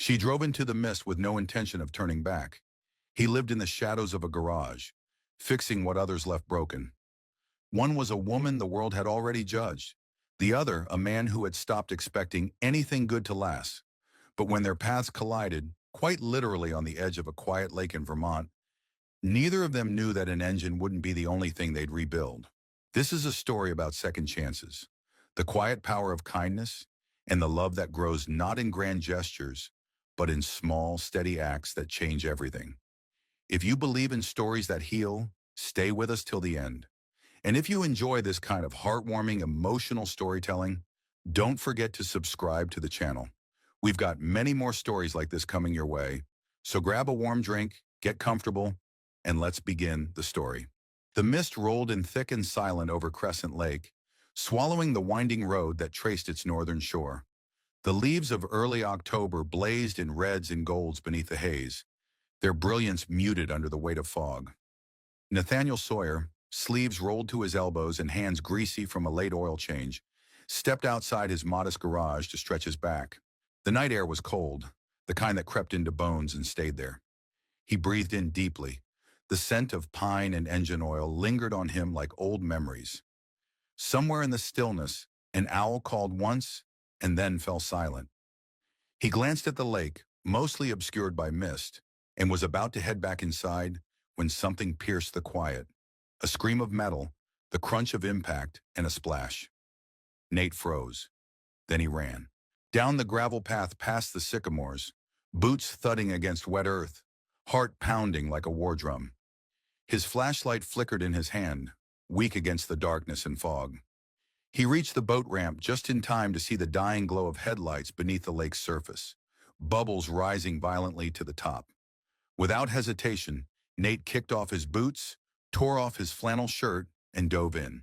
She drove into the mist with no intention of turning back. He lived in the shadows of a garage, fixing what others left broken. One was a woman the world had already judged. The other, a man who had stopped expecting anything good to last. But when their paths collided, quite literally on the edge of a quiet lake in Vermont, neither of them knew that an engine wouldn't be the only thing they'd rebuild. This is a story about second chances, the quiet power of kindness, and the love that grows not in grand gestures, but in small, steady acts that change everything. If you believe in stories that heal, stay with us till the end. And if you enjoy this kind of heartwarming, emotional storytelling, don't forget to subscribe to the channel. We've got many more stories like this coming your way, so grab a warm drink, get comfortable, and let's begin the story. The mist rolled in thick and silent over Crescent Lake, swallowing the winding road that traced its northern shore. The leaves of early October blazed in reds and golds beneath the haze, their brilliance muted under the weight of fog. Nathaniel Sawyer, sleeves rolled to his elbows and hands greasy from a late oil change, stepped outside his modest garage to stretch his back. The night air was cold, the kind that crept into bones and stayed there. He breathed in deeply. The scent of pine and engine oil lingered on him like old memories. Somewhere in the stillness, an owl called once and then fell silent. He glanced at the lake, mostly obscured by mist, and was about to head back inside when something pierced the quiet. A scream of metal, the crunch of impact, and a splash. Nate froze. Then he ran. Down the gravel path past the sycamores, boots thudding against wet earth, heart pounding like a war drum. His flashlight flickered in his hand, weak against the darkness and fog. He reached the boat ramp just in time to see the dying glow of headlights beneath the lake's surface, bubbles rising violently to the top. Without hesitation, Nate kicked off his boots, tore off his flannel shirt, and dove in.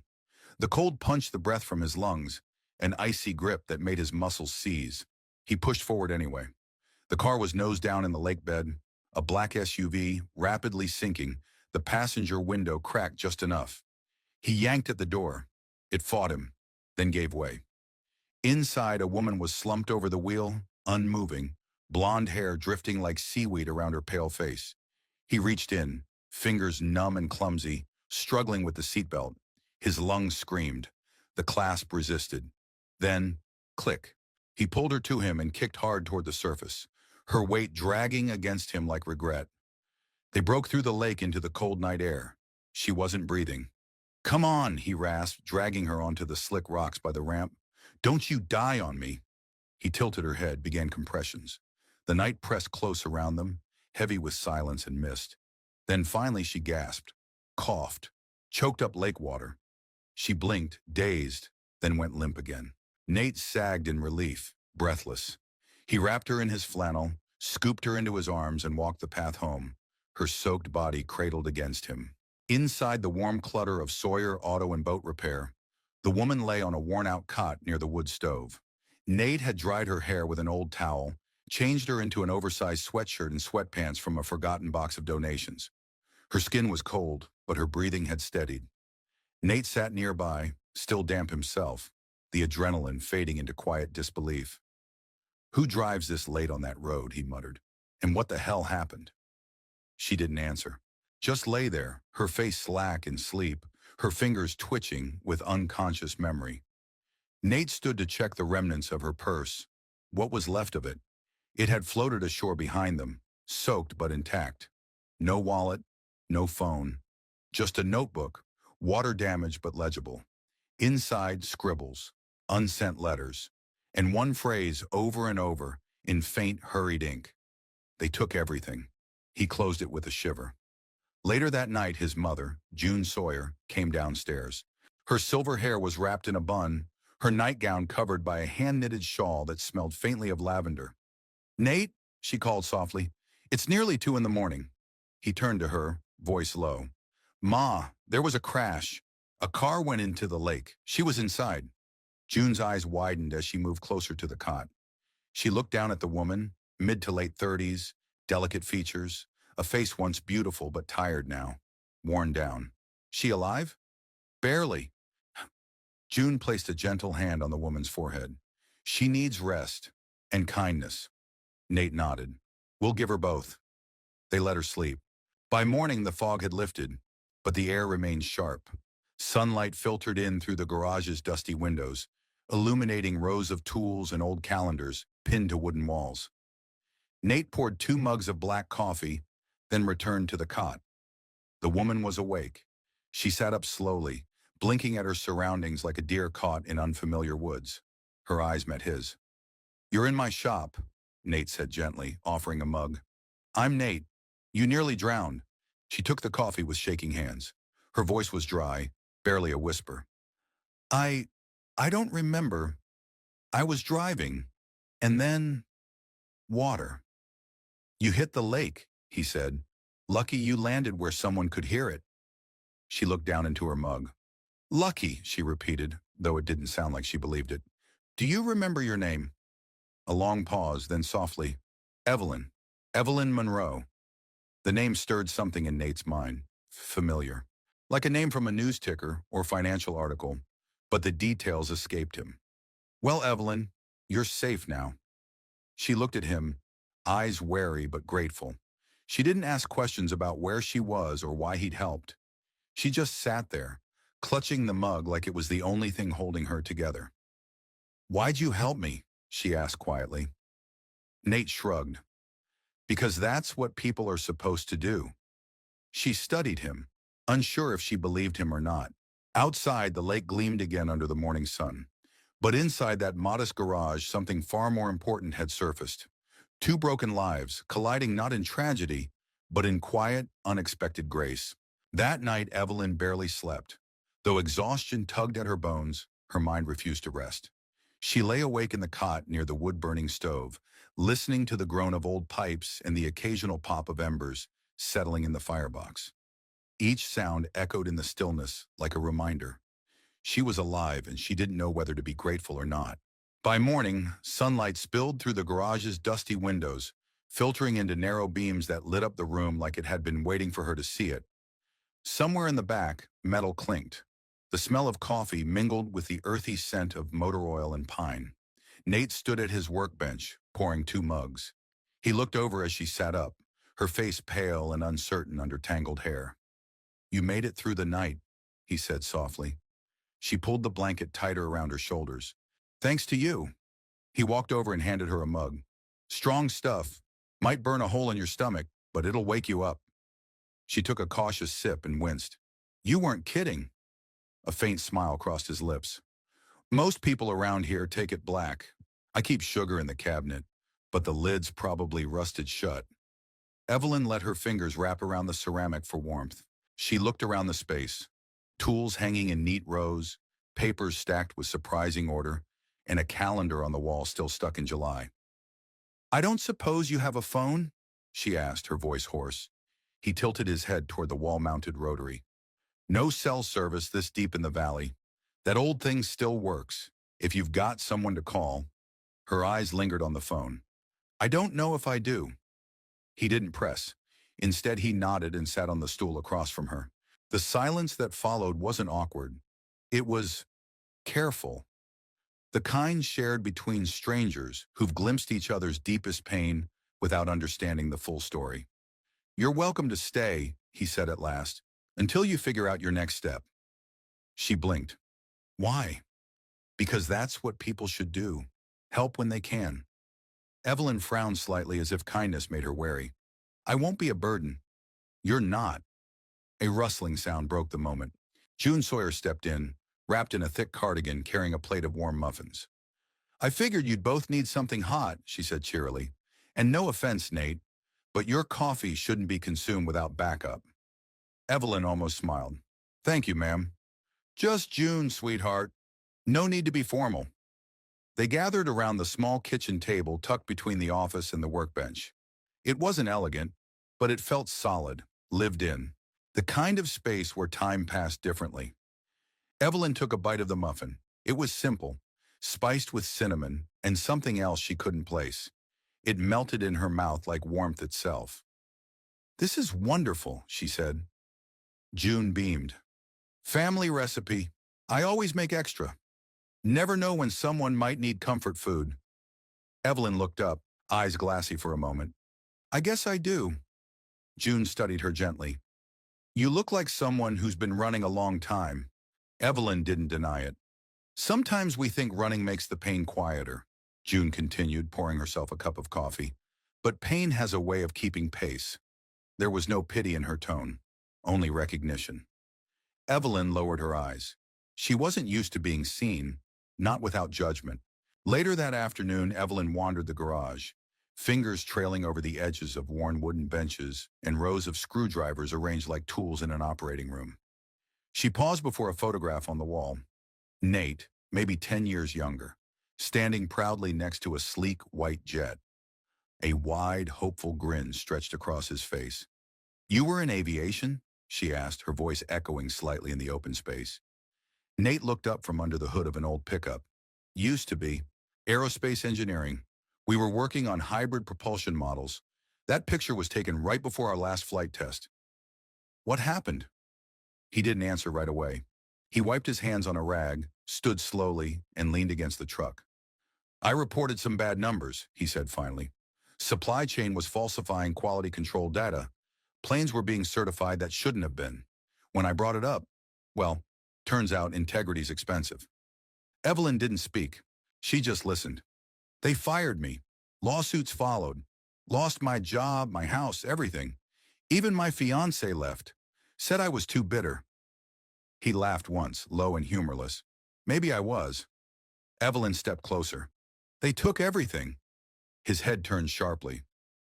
The cold punched the breath from his lungs, an icy grip that made his muscles seize. He pushed forward anyway. The car was nose down in the lake bed, a black SUV, rapidly sinking, the passenger window cracked just enough. He yanked at the door. It fought him, then gave way. Inside, a woman was slumped over the wheel, unmoving, blonde hair drifting like seaweed around her pale face. He reached in, fingers numb and clumsy, struggling with the seatbelt. His lungs screamed. The clasp resisted. Then, click. He pulled her to him and kicked hard toward the surface, her weight dragging against him like regret. They broke through the lake into the cold night air. She wasn't breathing. "Come on," he rasped, dragging her onto the slick rocks by the ramp. "Don't you die on me." He tilted her head, began compressions. The night pressed close around them, heavy with silence and mist. Then finally she gasped, coughed, choked up lake water. She blinked, dazed, then went limp again. Nate sagged in relief, breathless. He wrapped her in his flannel, scooped her into his arms, and walked the path home, her soaked body cradled against him. Inside the warm clutter of Sawyer auto and boat repair, the woman lay on a worn-out cot near the wood stove. Nate had dried her hair with an old towel, changed her into an oversized sweatshirt and sweatpants from a forgotten box of donations. Her skin was cold, but her breathing had steadied. Nate sat nearby, still damp himself, the adrenaline fading into quiet disbelief. "Who drives this late on that road?" he muttered. "And what the hell happened?" She didn't answer. Just lay there, her face slack in sleep, her fingers twitching with unconscious memory. Nate stood to check the remnants of her purse. What was left of it? It had floated ashore behind them, soaked but intact. No wallet, no phone, just a notebook, water-damaged but legible. Inside, scribbles, unsent letters, and one phrase over and over in faint, hurried ink. They took everything. He closed it with a shiver. Later that night, his mother, June Sawyer, came downstairs. Her silver hair was wrapped in a bun, her nightgown covered by a hand-knitted shawl that smelled faintly of lavender. "Nate," she called softly, "it's nearly 2 in the morning." He turned to her, voice low. "Ma, there was a crash. A car went into the lake. She was inside." June's eyes widened as she moved closer to the cot. She looked down at the woman, mid to late 30s, delicate features, a face once beautiful but tired now, worn down. "She alive?" "Barely." June placed a gentle hand on the woman's forehead. "She needs rest and kindness." Nate nodded. We'll give her both. They let her sleep. By morning, the fog had lifted, but the air remained sharp. Sunlight filtered in through the garage's dusty windows, illuminating rows of tools and old calendars pinned to wooden walls. Nate poured 2 mugs of black coffee, then returned to the cot. The woman was awake. She sat up slowly, blinking at her surroundings like a deer caught in unfamiliar woods. Her eyes met his. "You're in my shop," Nate said gently, offering a mug. "I'm Nate. You nearly drowned." She took the coffee with shaking hands. Her voice was dry, barely a whisper. I... I don't remember. I was driving, and then... water." "You hit the lake," he said. "Lucky you landed where someone could hear it." She looked down into her mug. "Lucky," she repeated, though it didn't sound like she believed it. "Do you remember your name?" A long pause, then softly, "Evelyn. Evelyn Monroe." The name stirred something in Nate's mind. Familiar. Like a name from a news ticker or financial article, but the details escaped him. "Well, Evelyn, you're safe now." She looked at him, eyes wary but grateful. She didn't ask questions about where she was or why he'd helped. She just sat there, clutching the mug like it was the only thing holding her together. "Why'd you help me?" she asked quietly. Nate shrugged. "Because that's what people are supposed to do." She studied him, unsure if she believed him or not. Outside, the lake gleamed again under the morning sun. But inside that modest garage, something far more important had surfaced. 2 broken lives, colliding not in tragedy, but in quiet, unexpected grace. That night, Evelyn barely slept. Though exhaustion tugged at her bones, her mind refused to rest. She lay awake in the cot near the wood-burning stove, listening to the groan of old pipes and the occasional pop of embers settling in the firebox. Each sound echoed in the stillness like a reminder. She was alive, and she didn't know whether to be grateful or not. By morning, sunlight spilled through the garage's dusty windows, filtering into narrow beams that lit up the room like it had been waiting for her to see it. Somewhere in the back, metal clinked. The smell of coffee mingled with the earthy scent of motor oil and pine. Nate stood at his workbench, pouring 2 mugs. He looked over as she sat up, her face pale and uncertain under tangled hair. "You made it through the night," he said softly. She pulled the blanket tighter around her shoulders. "Thanks to you." He walked over and handed her a mug. "Strong stuff. Might burn a hole in your stomach, but it'll wake you up." She took a cautious sip and winced. "You weren't kidding." A faint smile crossed his lips. "Most people around here take it black. I keep sugar in the cabinet, but the lid's probably rusted shut." Evelyn let her fingers wrap around the ceramic for warmth. She looked around the space. Tools hanging in neat rows, papers stacked with surprising order, and a calendar on the wall still stuck in July. "I don't suppose you have a phone?" she asked, her voice hoarse. He tilted his head toward the wall-mounted rotary. "No cell service this deep in the valley. That old thing still works, if you've got someone to call." Her eyes lingered on the phone. "I don't know if I do." He didn't press. Instead, he nodded and sat on the stool across from her. The silence that followed wasn't awkward. It was careful. The kind shared between strangers who've glimpsed each other's deepest pain without understanding the full story. "You're welcome to stay," he said at last, "until you figure out your next step." She blinked. "Why?" "Because that's what people should do. Help when they can." Evelyn frowned slightly as if kindness made her wary. "I won't be a burden." "You're not." A rustling sound broke the moment. June Sawyer stepped in, wrapped in a thick cardigan, carrying a plate of warm muffins. "I figured you'd both need something hot," she said cheerily. "And no offense, Nate, but your coffee shouldn't be consumed without backup." Evelyn almost smiled. "Thank you, ma'am." "Just June, sweetheart. No need to be formal." They gathered around the small kitchen table tucked between the office and the workbench. It wasn't elegant, but it felt solid, lived in. The kind of space where time passed differently. Evelyn took a bite of the muffin. It was simple, spiced with cinnamon and something else she couldn't place. It melted in her mouth like warmth itself. "This is wonderful," she said. June beamed. "Family recipe. I always make extra. Never know when someone might need comfort food." Evelyn looked up. eyes glassy for a moment. I guess I do. June studied her gently. You look like someone who's been running a long time. Evelyn didn't deny it. Sometimes we think running makes the pain quieter, June continued, pouring herself a cup of coffee. But pain has a way of keeping pace. There was no pity in her tone, only recognition. Evelyn lowered her eyes. She wasn't used to being seen, not without judgment. Later that afternoon, Evelyn wandered the garage, fingers trailing over the edges of worn wooden benches and rows of screwdrivers arranged like tools in an operating room. She paused before a photograph on the wall. Nate, maybe 10 years younger, standing proudly next to a sleek white jet. A wide, hopeful grin stretched across his face. You were in aviation? She asked, her voice echoing slightly in the open space. Nate looked up from under the hood of an old pickup. Used to be. Aerospace engineering. We were working on hybrid propulsion models. That picture was taken right before our last flight test. What happened? He didn't answer right away. He wiped his hands on a rag, stood slowly, and leaned against the truck. I reported some bad numbers, he said finally. Supply chain was falsifying quality control data. Planes were being certified that shouldn't have been. When I brought it up, well, turns out integrity's expensive. Evelyn didn't speak. She just listened. They fired me. Lawsuits followed. Lost my job, my house, everything. Even my fiancé left. Said I was too bitter. He laughed once, low and humorless. Maybe I was. Evelyn stepped closer. They took everything. His head turned sharply.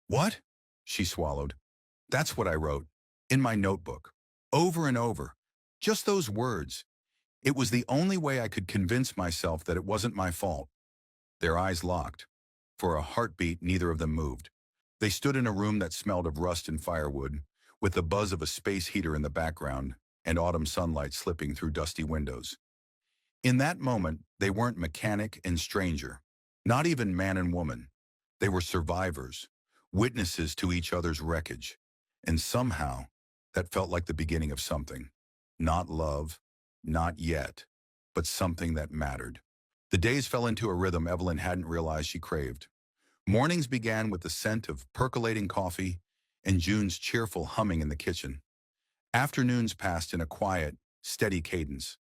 What? She swallowed. That's what I wrote. In my notebook. Over and over. Just those words. It was the only way I could convince myself that it wasn't my fault. Their eyes locked. For a heartbeat, neither of them moved. They stood in a room that smelled of rust and firewood, with the buzz of a space heater in the background and autumn sunlight slipping through dusty windows. In that moment, they weren't mechanic and stranger, not even man and woman. They were survivors, witnesses to each other's wreckage. And somehow, that felt like the beginning of something. Not love, not yet, but something that mattered. The days fell into a rhythm Evelyn hadn't realized she craved. Mornings began with the scent of percolating coffee and June's cheerful humming in the kitchen. Afternoons passed in a quiet, steady cadence.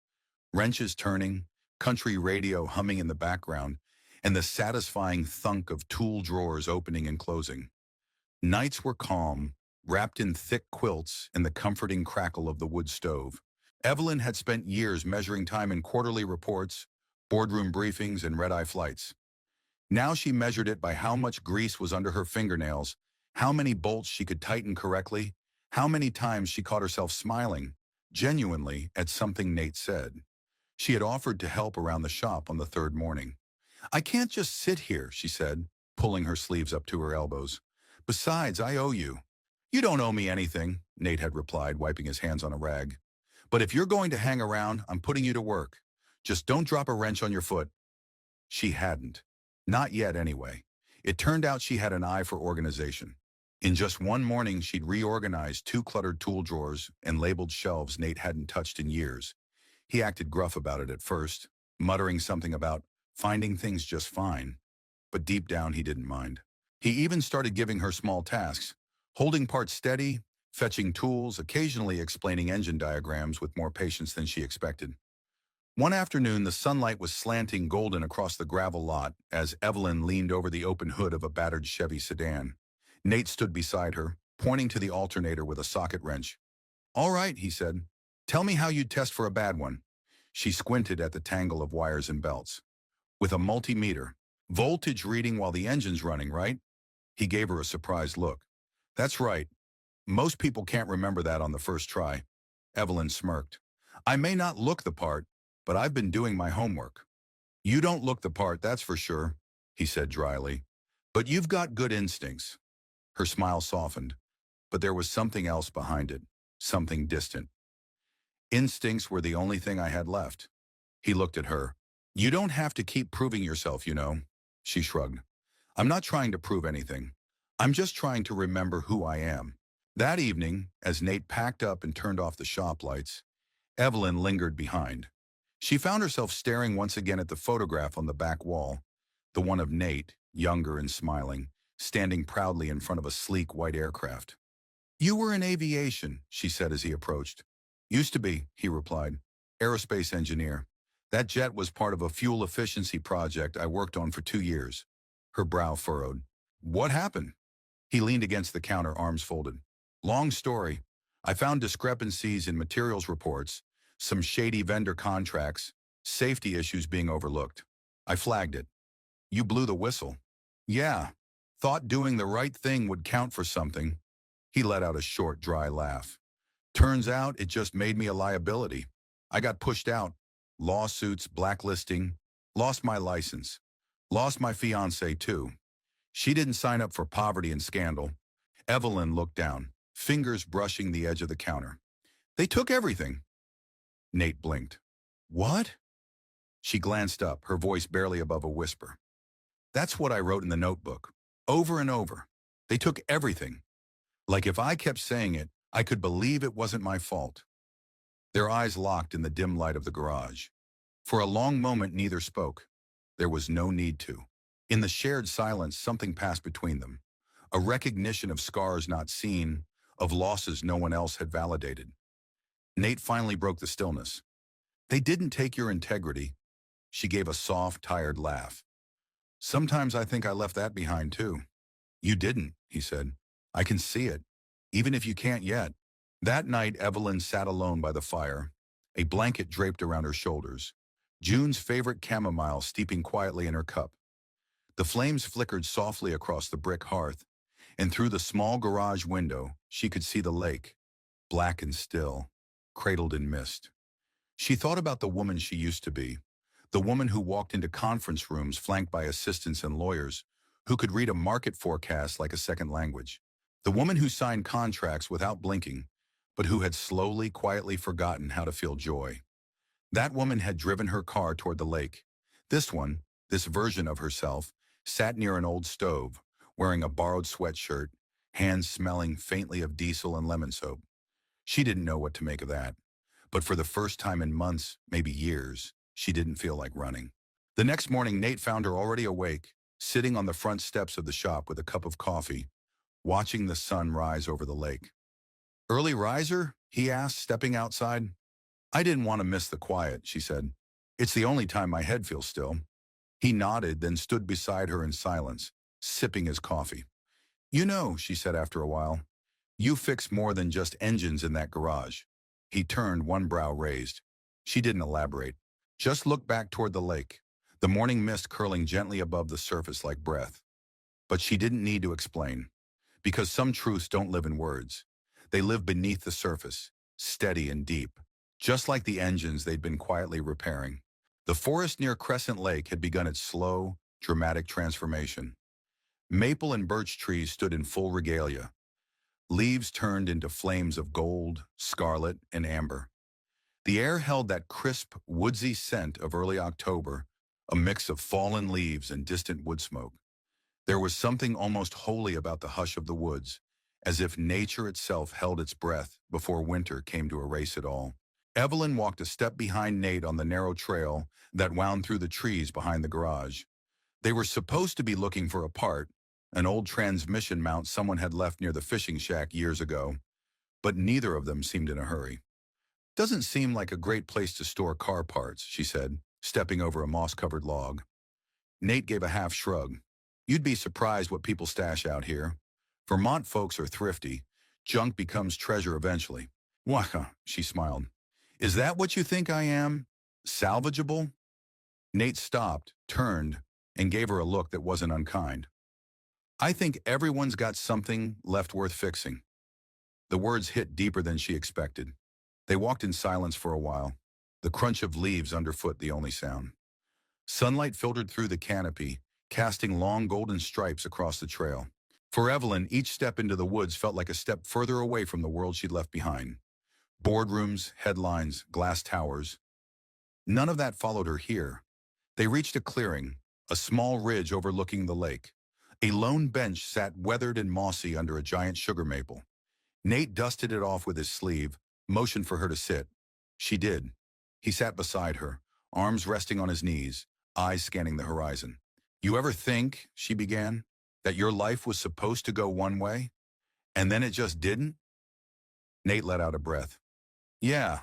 Wrenches turning, country radio humming in the background, and the satisfying thunk of tool drawers opening and closing. Nights were calm, wrapped in thick quilts and the comforting crackle of the wood stove. Evelyn had spent years measuring time in quarterly reports, boardroom briefings, and red-eye flights. Now she measured it by how much grease was under her fingernails, how many bolts she could tighten correctly, how many times she caught herself smiling, genuinely, at something Nate said. She had offered to help around the shop on the third morning. I can't just sit here, she said, pulling her sleeves up to her elbows. Besides, I owe you. You don't owe me anything, Nate had replied, wiping his hands on a rag. But if you're going to hang around, I'm putting you to work. Just don't drop a wrench on your foot. She hadn't. Not yet, anyway. It turned out she had an eye for organization. In just one morning, she'd reorganized 2 cluttered tool drawers and labeled shelves Nate hadn't touched in years. He acted gruff about it at first, muttering something about finding things just fine. But deep down, he didn't mind. He even started giving her small tasks, holding parts steady, fetching tools, occasionally explaining engine diagrams with more patience than she expected. One afternoon, the sunlight was slanting golden across the gravel lot as Evelyn leaned over the open hood of a battered Chevy sedan. Nate stood beside her, pointing to the alternator with a socket wrench. All right, he said. Tell me how you'd test for a bad one. She squinted at the tangle of wires and belts. With a multimeter. Voltage reading while the engine's running, right? He gave her a surprised look. That's right. Most people can't remember that on the first try. Evelyn smirked. I may not look the part, but I've been doing my homework. You don't look the part, that's for sure, he said dryly. But you've got good instincts. Her smile softened, but there was something else behind it, something distant. Instincts were the only thing I had left. He looked at her. You don't have to keep proving yourself, you know. She shrugged. I'm not trying to prove anything. I'm just trying to remember who I am. That evening, as Nate packed up and turned off the shop lights, Evelyn lingered behind. She found herself staring once again at the photograph on the back wall, the one of Nate, younger and smiling, standing proudly in front of a sleek white aircraft. "You were in aviation," she said as he approached. "Used to be," he replied. "Aerospace engineer. That jet was part of a fuel efficiency project I worked on for 2 years." Her brow furrowed. "What happened?" He leaned against the counter, arms folded. "Long story. I found discrepancies in materials reports, some shady vendor contracts, safety issues being overlooked. I flagged it. You blew the whistle." "Yeah. Thought doing the right thing would count for something." He let out a short, dry laugh. "Turns out it just made me a liability. I got pushed out. Lawsuits, blacklisting, lost my license. Lost my fiancée too. She didn't sign up for poverty and scandal." Evelyn looked down, fingers brushing the edge of the counter. "They took everything." Nate blinked. "What?" She glanced up, her voice barely above a whisper. "That's what I wrote in the notebook. Over and over. They took everything. Like if I kept saying it, I could believe it wasn't my fault." Their eyes locked in the dim light of the garage. For a long moment, neither spoke. There was no need to. In the shared silence, something passed between them. A recognition of scars not seen, of losses no one else had validated. Nate finally broke the stillness. "They didn't take your integrity." She gave a soft, tired laugh. "Sometimes I think I left that behind too." "You didn't," he said. "I can see it, even if you can't yet." That night, Evelyn sat alone by the fire, a blanket draped around her shoulders, June's favorite chamomile steeping quietly in her cup. The flames flickered softly across the brick hearth, and through the small garage window, she could see the lake, black and still, cradled in mist. She thought about the woman she used to be, the woman who walked into conference rooms flanked by assistants and lawyers, who could read a market forecast like a second language. The woman who signed contracts without blinking, but who had slowly, quietly forgotten how to feel joy. That woman had driven her car toward the lake. This one, this version of herself, sat near an old stove, wearing a borrowed sweatshirt, hands smelling faintly of diesel and lemon soap. She didn't know what to make of that. But for the first time in months, maybe years, she didn't feel like running. The next morning, Nate found her already awake, sitting on the front steps of the shop with a cup of coffee, watching the sun rise over the lake. "Early riser?" he asked, stepping outside. "I didn't want to miss the quiet," she said. "It's the only time my head feels still." He nodded, then stood beside her in silence, sipping his coffee. "You know," she said after a while, "you fix more than just engines in that garage." He turned, one brow raised. She didn't elaborate. Just looked back toward the lake, the morning mist curling gently above the surface like breath. But she didn't need to explain, because some truths don't live in words. They live beneath the surface, steady and deep, just like the engines they'd been quietly repairing. The forest near Crescent Lake had begun its slow, dramatic transformation. Maple and birch trees stood in full regalia, leaves turned into flames of gold, scarlet, and amber. The air held that crisp, woodsy scent of early October, a mix of fallen leaves and distant wood smoke. There was something almost holy about the hush of the woods, as if nature itself held its breath before winter came to erase it all. Evelyn walked a step behind Nate on the narrow trail that wound through the trees behind the garage. They were supposed to be looking for a part, an old transmission mount someone had left near the fishing shack years ago, but neither of them seemed in a hurry. "Doesn't seem like a great place to store car parts," she said, stepping over a moss-covered log. Nate gave a half shrug. "You'd be surprised what people stash out here. Vermont folks are thrifty. Junk becomes treasure eventually." "Wah," she smiled. "Is that what you think I am? Salvageable?" Nate stopped, turned, and gave her a look that wasn't unkind. "I think everyone's got something left worth fixing." The words hit deeper than she expected. They walked in silence for a while, the crunch of leaves underfoot the only sound. Sunlight filtered through the canopy, casting long golden stripes across the trail. For Evelyn, each step into the woods felt like a step further away from the world she'd left behind. Boardrooms, headlines, glass towers. None of that followed her here. They reached a clearing, a small ridge overlooking the lake. A lone bench sat weathered and mossy under a giant sugar maple. Nate dusted it off with his sleeve, motioned for her to sit. She did. He sat beside her, arms resting on his knees, eyes scanning the horizon. "You ever think," she began. That your life was supposed to go one way, and then it just didn't? Nate let out a breath. Yeah,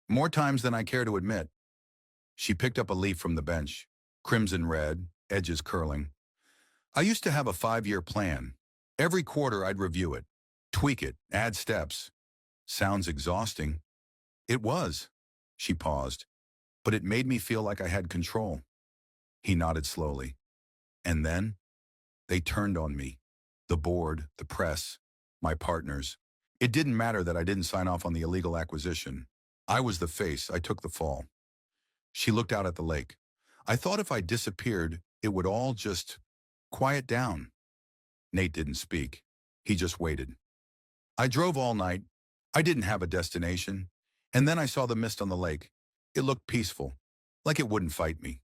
more times than I care to admit. She picked up a leaf from the bench, crimson red, edges curling. I used to have a 5-year plan. Every quarter I'd review it, tweak it, add steps. Sounds exhausting. It was. She paused, but it made me feel like I had control. He nodded slowly. And then, they turned on me. The board, the press, my partners. It didn't matter that I didn't sign off on the illegal acquisition. I was the face, I took the fall. She looked out at the lake. I thought if I disappeared, it would all just quiet down. Nate didn't speak. He just waited. I drove all night. I didn't have a destination. And then I saw the mist on the lake. It looked peaceful, like it wouldn't fight me.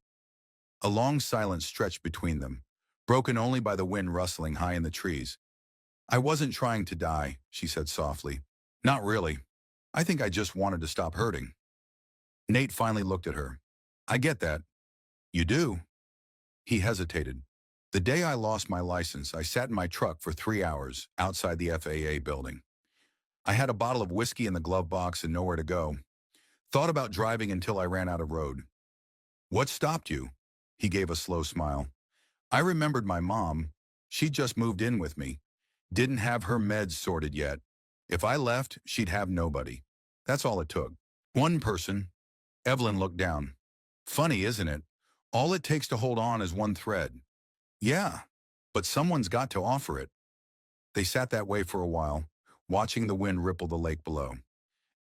A long silence stretched between them, broken only by the wind rustling high in the trees. I wasn't trying to die, she said softly. Not really. I think I just wanted to stop hurting. Nate finally looked at her. I get that. You do? He hesitated. The day I lost my license, I sat in my truck for 3 hours outside the FAA building. I had a bottle of whiskey in the glove box and nowhere to go. Thought about driving until I ran out of road. What stopped you? He gave a slow smile. I remembered my mom. She'd just moved in with me. Didn't have her meds sorted yet. If I left, she'd have nobody. That's all it took. One person. Evelyn looked down. Funny, isn't it? All it takes to hold on is one thread. Yeah, but someone's got to offer it. They sat that way for a while, watching the wind ripple the lake below.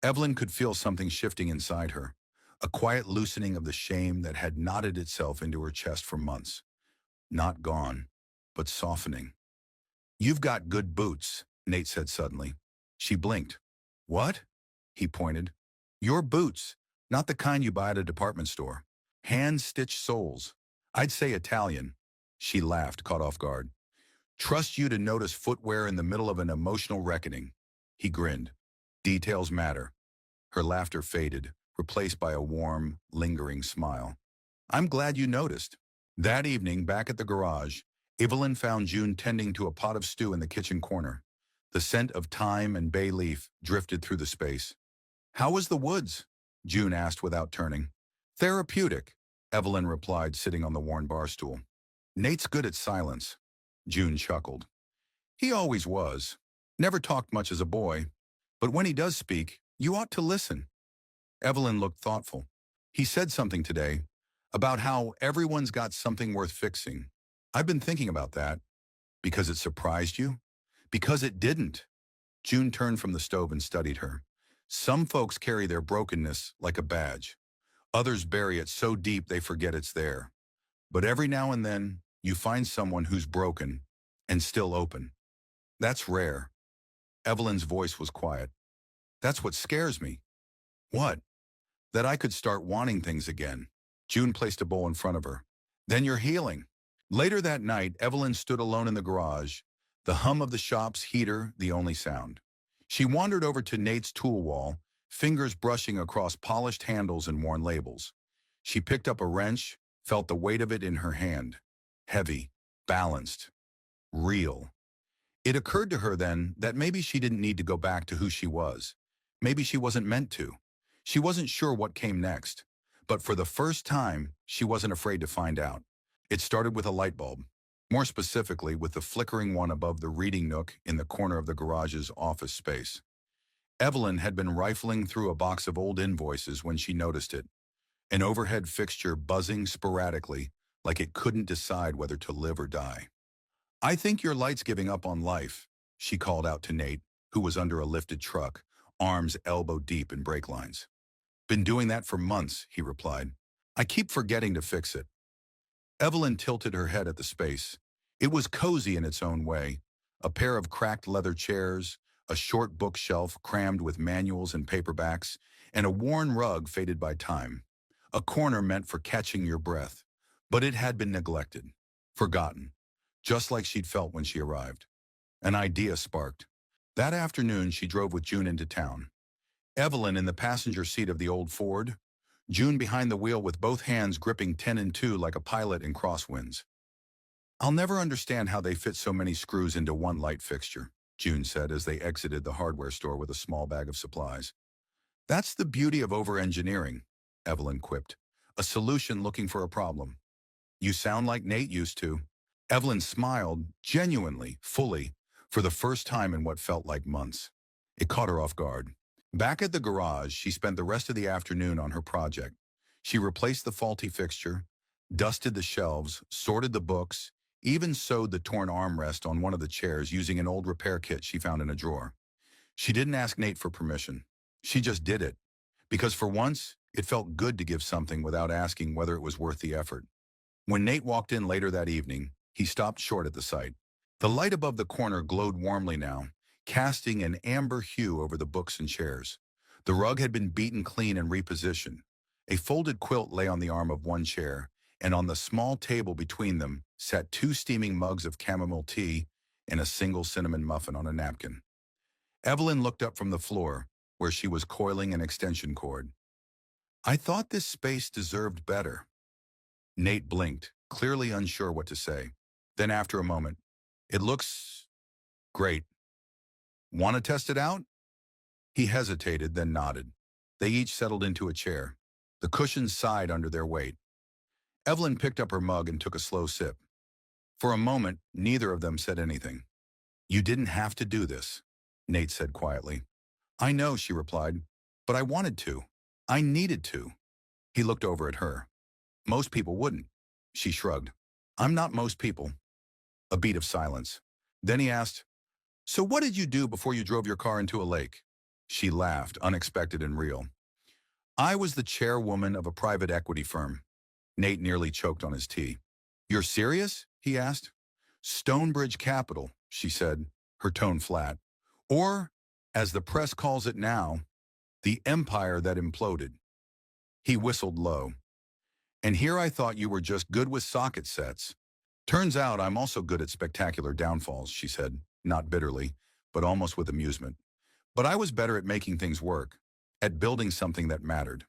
Evelyn could feel something shifting inside her, a quiet loosening of the shame that had knotted itself into her chest for months. Not gone, but softening. You've got good boots, Nate said suddenly. She blinked. What? He pointed. Your boots, not the kind you buy at a department store. Hand-stitched soles. I'd say Italian. She laughed, caught off guard. Trust you to notice footwear in the middle of an emotional reckoning. He grinned. Details matter. Her laughter faded, replaced by a warm, lingering smile. I'm glad you noticed. That evening, back at the garage, Evelyn found June tending to a pot of stew in the kitchen corner. The scent of thyme and bay leaf drifted through the space. How was the woods? June asked without turning. Therapeutic, Evelyn replied, sitting on the worn bar stool. Nate's good at silence. June chuckled. He always was. Never talked much as a boy. But when he does speak, you ought to listen. Evelyn looked thoughtful. He said something today about how everyone's got something worth fixing. I've been thinking about that. Because it surprised you? Because it didn't. June turned from the stove and studied her. Some folks carry their brokenness like a badge. Others bury it so deep they forget it's there. But every now and then, you find someone who's broken and still open. That's rare. Evelyn's voice was quiet. That's what scares me. What? That I could start wanting things again. June placed a bowl in front of her. Then you're healing. Later that night, Evelyn stood alone in the garage, the hum of the shop's heater the only sound. She wandered over to Nate's tool wall, fingers brushing across polished handles and worn labels. She picked up a wrench, felt the weight of it in her hand. Heavy, balanced, real. It occurred to her then that maybe she didn't need to go back to who she was. Maybe she wasn't meant to. She wasn't sure what came next. But for the first time, she wasn't afraid to find out. It started with a light bulb. More specifically, with the flickering one above the reading nook in the corner of the garage's office space. Evelyn had been rifling through a box of old invoices when she noticed it. An overhead fixture buzzing sporadically, like it couldn't decide whether to live or die. I think your light's giving up on life, she called out to Nate, who was under a lifted truck, arms elbow deep in brake lines. Been doing that for months, he replied. I keep forgetting to fix it. Evelyn tilted her head at the space. It was cozy in its own way. A pair of cracked leather chairs, a short bookshelf crammed with manuals and paperbacks, and a worn rug faded by time. A corner meant for catching your breath. But it had been neglected, forgotten, just like she'd felt when she arrived. An idea sparked. That afternoon, she drove with June into town. Evelyn in the passenger seat of the old Ford, June behind the wheel with both hands gripping 10 and 2 like a pilot in crosswinds. I'll never understand how they fit so many screws into one light fixture, June said as they exited the hardware store with a small bag of supplies. That's the beauty of over-engineering, Evelyn quipped. A solution looking for a problem. You sound like Nate used to. Evelyn smiled, genuinely, fully, for the first time in what felt like months. It caught her off guard. Back at the garage, she spent the rest of the afternoon on her project. She replaced the faulty fixture, dusted the shelves, sorted the books, even sewed the torn armrest on one of the chairs using an old repair kit she found in a drawer. She didn't ask Nate for permission. She just did it. Because for once, it felt good to give something without asking whether it was worth the effort. When Nate walked in later that evening, he stopped short at the sight. The light above the corner glowed warmly now, casting an amber hue over the books and chairs. The rug had been beaten clean and repositioned. A folded quilt lay on the arm of one chair, and on the small table between them sat two steaming mugs of chamomile tea and a single cinnamon muffin on a napkin. Evelyn looked up from the floor, where she was coiling an extension cord. I thought this space deserved better. Nate blinked, clearly unsure what to say. Then after a moment, it looks great. Want to test it out? He hesitated, then nodded. They each settled into a chair. The cushions sighed under their weight. Evelyn picked up her mug and took a slow sip. For a moment, neither of them said anything. You didn't have to do this, Nate said quietly. I know, she replied, but I wanted to. I needed to. He looked over at her. Most people wouldn't. She shrugged. I'm not most people. A beat of silence. Then he asked, so what did you do before you drove your car into a lake? She laughed, unexpected and real. I was the chairwoman of a private equity firm. Nate nearly choked on his tea. You're serious? He asked. Stonebridge Capital, she said, her tone flat. Or, as the press calls it now, the empire that imploded. He whistled low. And here I thought you were just good with socket sets. Turns out I'm also good at spectacular downfalls, she said, not bitterly, but almost with amusement. But I was better at making things work, at building something that mattered.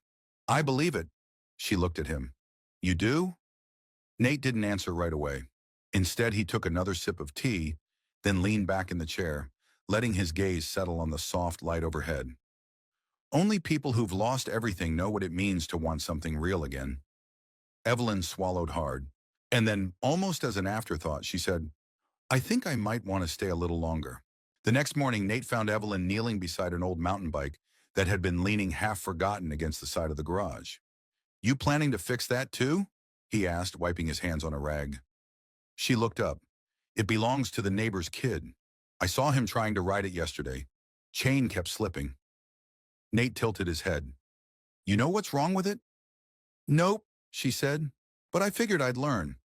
I believe it. She looked at him. You do? Nate didn't answer right away. Instead, he took another sip of tea, then leaned back in the chair, letting his gaze settle on the soft light overhead. Only people who've lost everything know what it means to want something real again. Evelyn swallowed hard, and then, almost as an afterthought, she said, I think I might want to stay a little longer. The next morning, Nate found Evelyn kneeling beside an old mountain bike that had been leaning half-forgotten against the side of the garage. You planning to fix that too? He asked, wiping his hands on a rag. She looked up. It belongs to the neighbor's kid. I saw him trying to ride it yesterday. Chain kept slipping. Nate tilted his head. You know what's wrong with it? Nope, she said, but I figured I'd learn.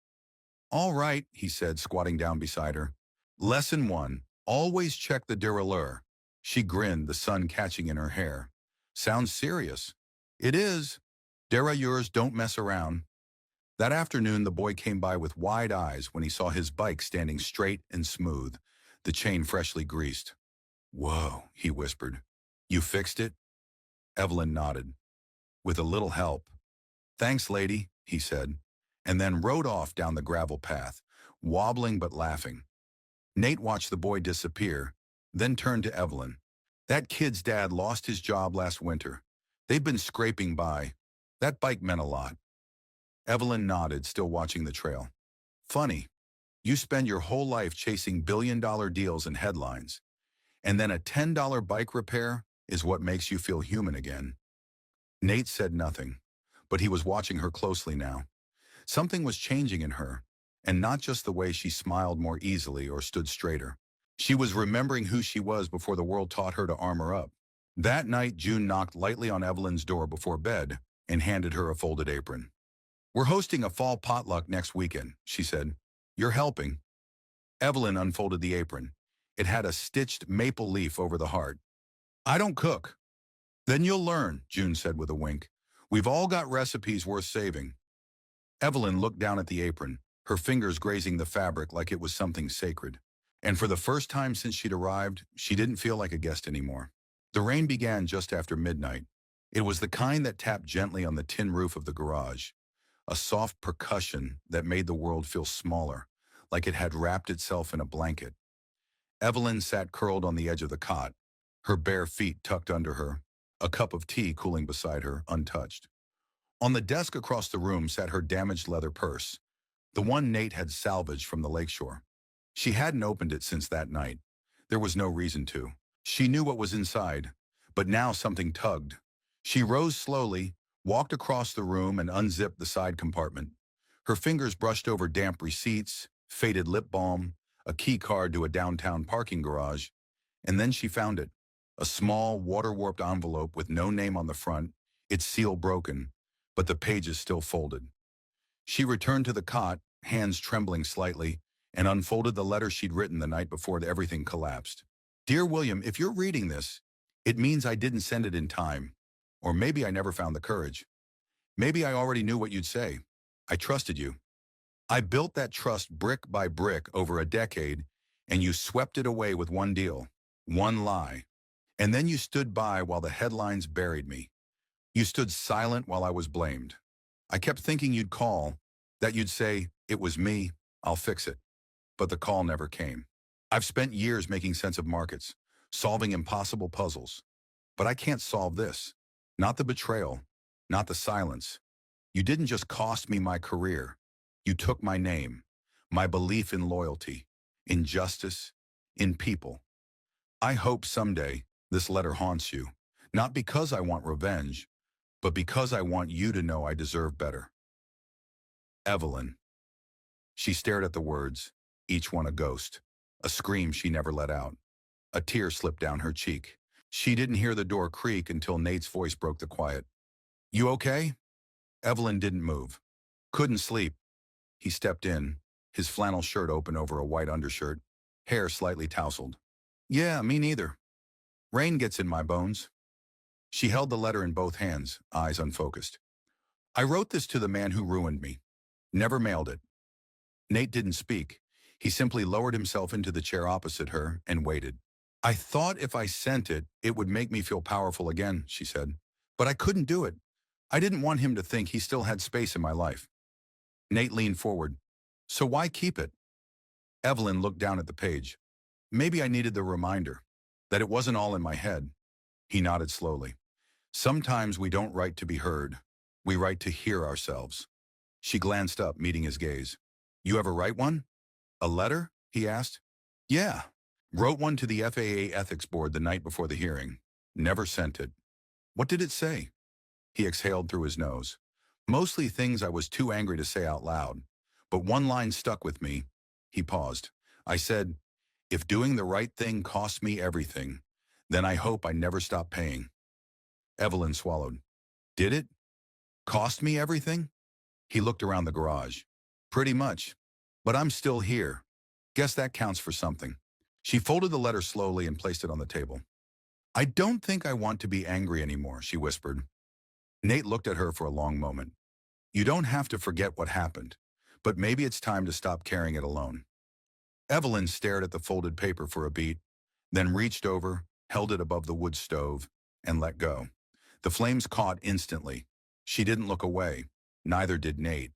All right, he said, squatting down beside her. Lesson 1, always check the derailleur. She grinned, the sun catching in her hair. Sounds serious. It is. Derailleurs don't mess around. That afternoon, the boy came by with wide eyes when he saw his bike standing straight and smooth, the chain freshly greased. Whoa, he whispered. You fixed it? Evelyn nodded. With a little help. Thanks, lady, he said, and then rode off down the gravel path, wobbling but laughing. Nate watched the boy disappear, then turned to Evelyn. That kid's dad lost his job last winter. They've been scraping by. That bike meant a lot. Evelyn nodded, still watching the trail. Funny. You spend your whole life chasing billion-dollar deals and headlines, and then a $10 bike repair is what makes you feel human again. Nate said nothing, but he was watching her closely now. Something was changing in her, and not just the way she smiled more easily or stood straighter. She was remembering who she was before the world taught her to armor up. That night, June knocked lightly on Evelyn's door before bed and handed her a folded apron. We're hosting a fall potluck next weekend, she said. You're helping. Evelyn unfolded the apron. It had a stitched maple leaf over the heart. I don't cook. Then you'll learn, June said with a wink. We've all got recipes worth saving. Evelyn looked down at the apron, her fingers grazing the fabric like it was something sacred. And for the first time since she'd arrived, she didn't feel like a guest anymore. The rain began just after midnight. It was the kind that tapped gently on the tin roof of the garage, a soft percussion that made the world feel smaller, like it had wrapped itself in a blanket. Evelyn sat curled on the edge of the cot, her bare feet tucked under her, a cup of tea cooling beside her, untouched. On the desk across the room sat her damaged leather purse, the one Nate had salvaged from the lakeshore. She hadn't opened it since that night. There was no reason to. She knew what was inside, but now something tugged. She rose slowly, walked across the room and unzipped the side compartment. Her fingers brushed over damp receipts, faded lip balm, a key card to a downtown parking garage, and then she found it. A small, water-warped envelope with no name on the front, its seal broken, but the pages still folded. She returned to the cot, hands trembling slightly, and unfolded the letter she'd written the night before everything collapsed. Dear William, if you're reading this, it means I didn't send it in time. Or maybe I never found the courage. Maybe I already knew what you'd say. I trusted you. I built that trust brick by brick over a decade, and you swept it away with one deal, one lie. And then you stood by while the headlines buried me. You stood silent while I was blamed. I kept thinking you'd call, that you'd say, it was me, I'll fix it. But the call never came. I've spent years making sense of markets, solving impossible puzzles. But I can't solve this. Not the betrayal, not the silence. You didn't just cost me my career. You took my name, my belief in loyalty, in justice, in people. I hope someday this letter haunts you, not because I want revenge, but because I want you to know I deserve better. Evelyn. She stared at the words, each one a ghost, a scream she never let out. A tear slipped down her cheek. She didn't hear the door creak until Nate's voice broke the quiet. You okay? Evelyn didn't move. Couldn't sleep. He stepped in, his flannel shirt open over a white undershirt, hair slightly tousled. Yeah, me neither. Rain gets in my bones. She held the letter in both hands, eyes unfocused. I wrote this to the man who ruined me. Never mailed it. Nate didn't speak. He simply lowered himself into the chair opposite her and waited. I thought if I sent it, it would make me feel powerful again, she said. But I couldn't do it. I didn't want him to think he still had space in my life. Nate leaned forward. So why keep it? Evelyn looked down at the page. Maybe I needed the reminder that it wasn't all in my head. He nodded slowly. Sometimes we don't write to be heard. We write to hear ourselves. She glanced up, meeting his gaze. You ever write one? A letter? He asked. Yeah. Wrote one to the FAA ethics board the night before the hearing. Never sent it. What did it say? He exhaled through his nose. Mostly things I was too angry to say out loud. But one line stuck with me. He paused. I said, if doing the right thing costs me everything, then I hope I never stop paying. Evelyn swallowed. Did it? Cost me everything? He looked around the garage. Pretty much. But I'm still here. Guess that counts for something. She folded the letter slowly and placed it on the table. I don't think I want to be angry anymore, she whispered. Nate looked at her for a long moment. You don't have to forget what happened, but maybe it's time to stop carrying it alone. Evelyn stared at the folded paper for a beat, then reached over, held it above the wood stove, and let go. The flames caught instantly. She didn't look away. Neither did Nate.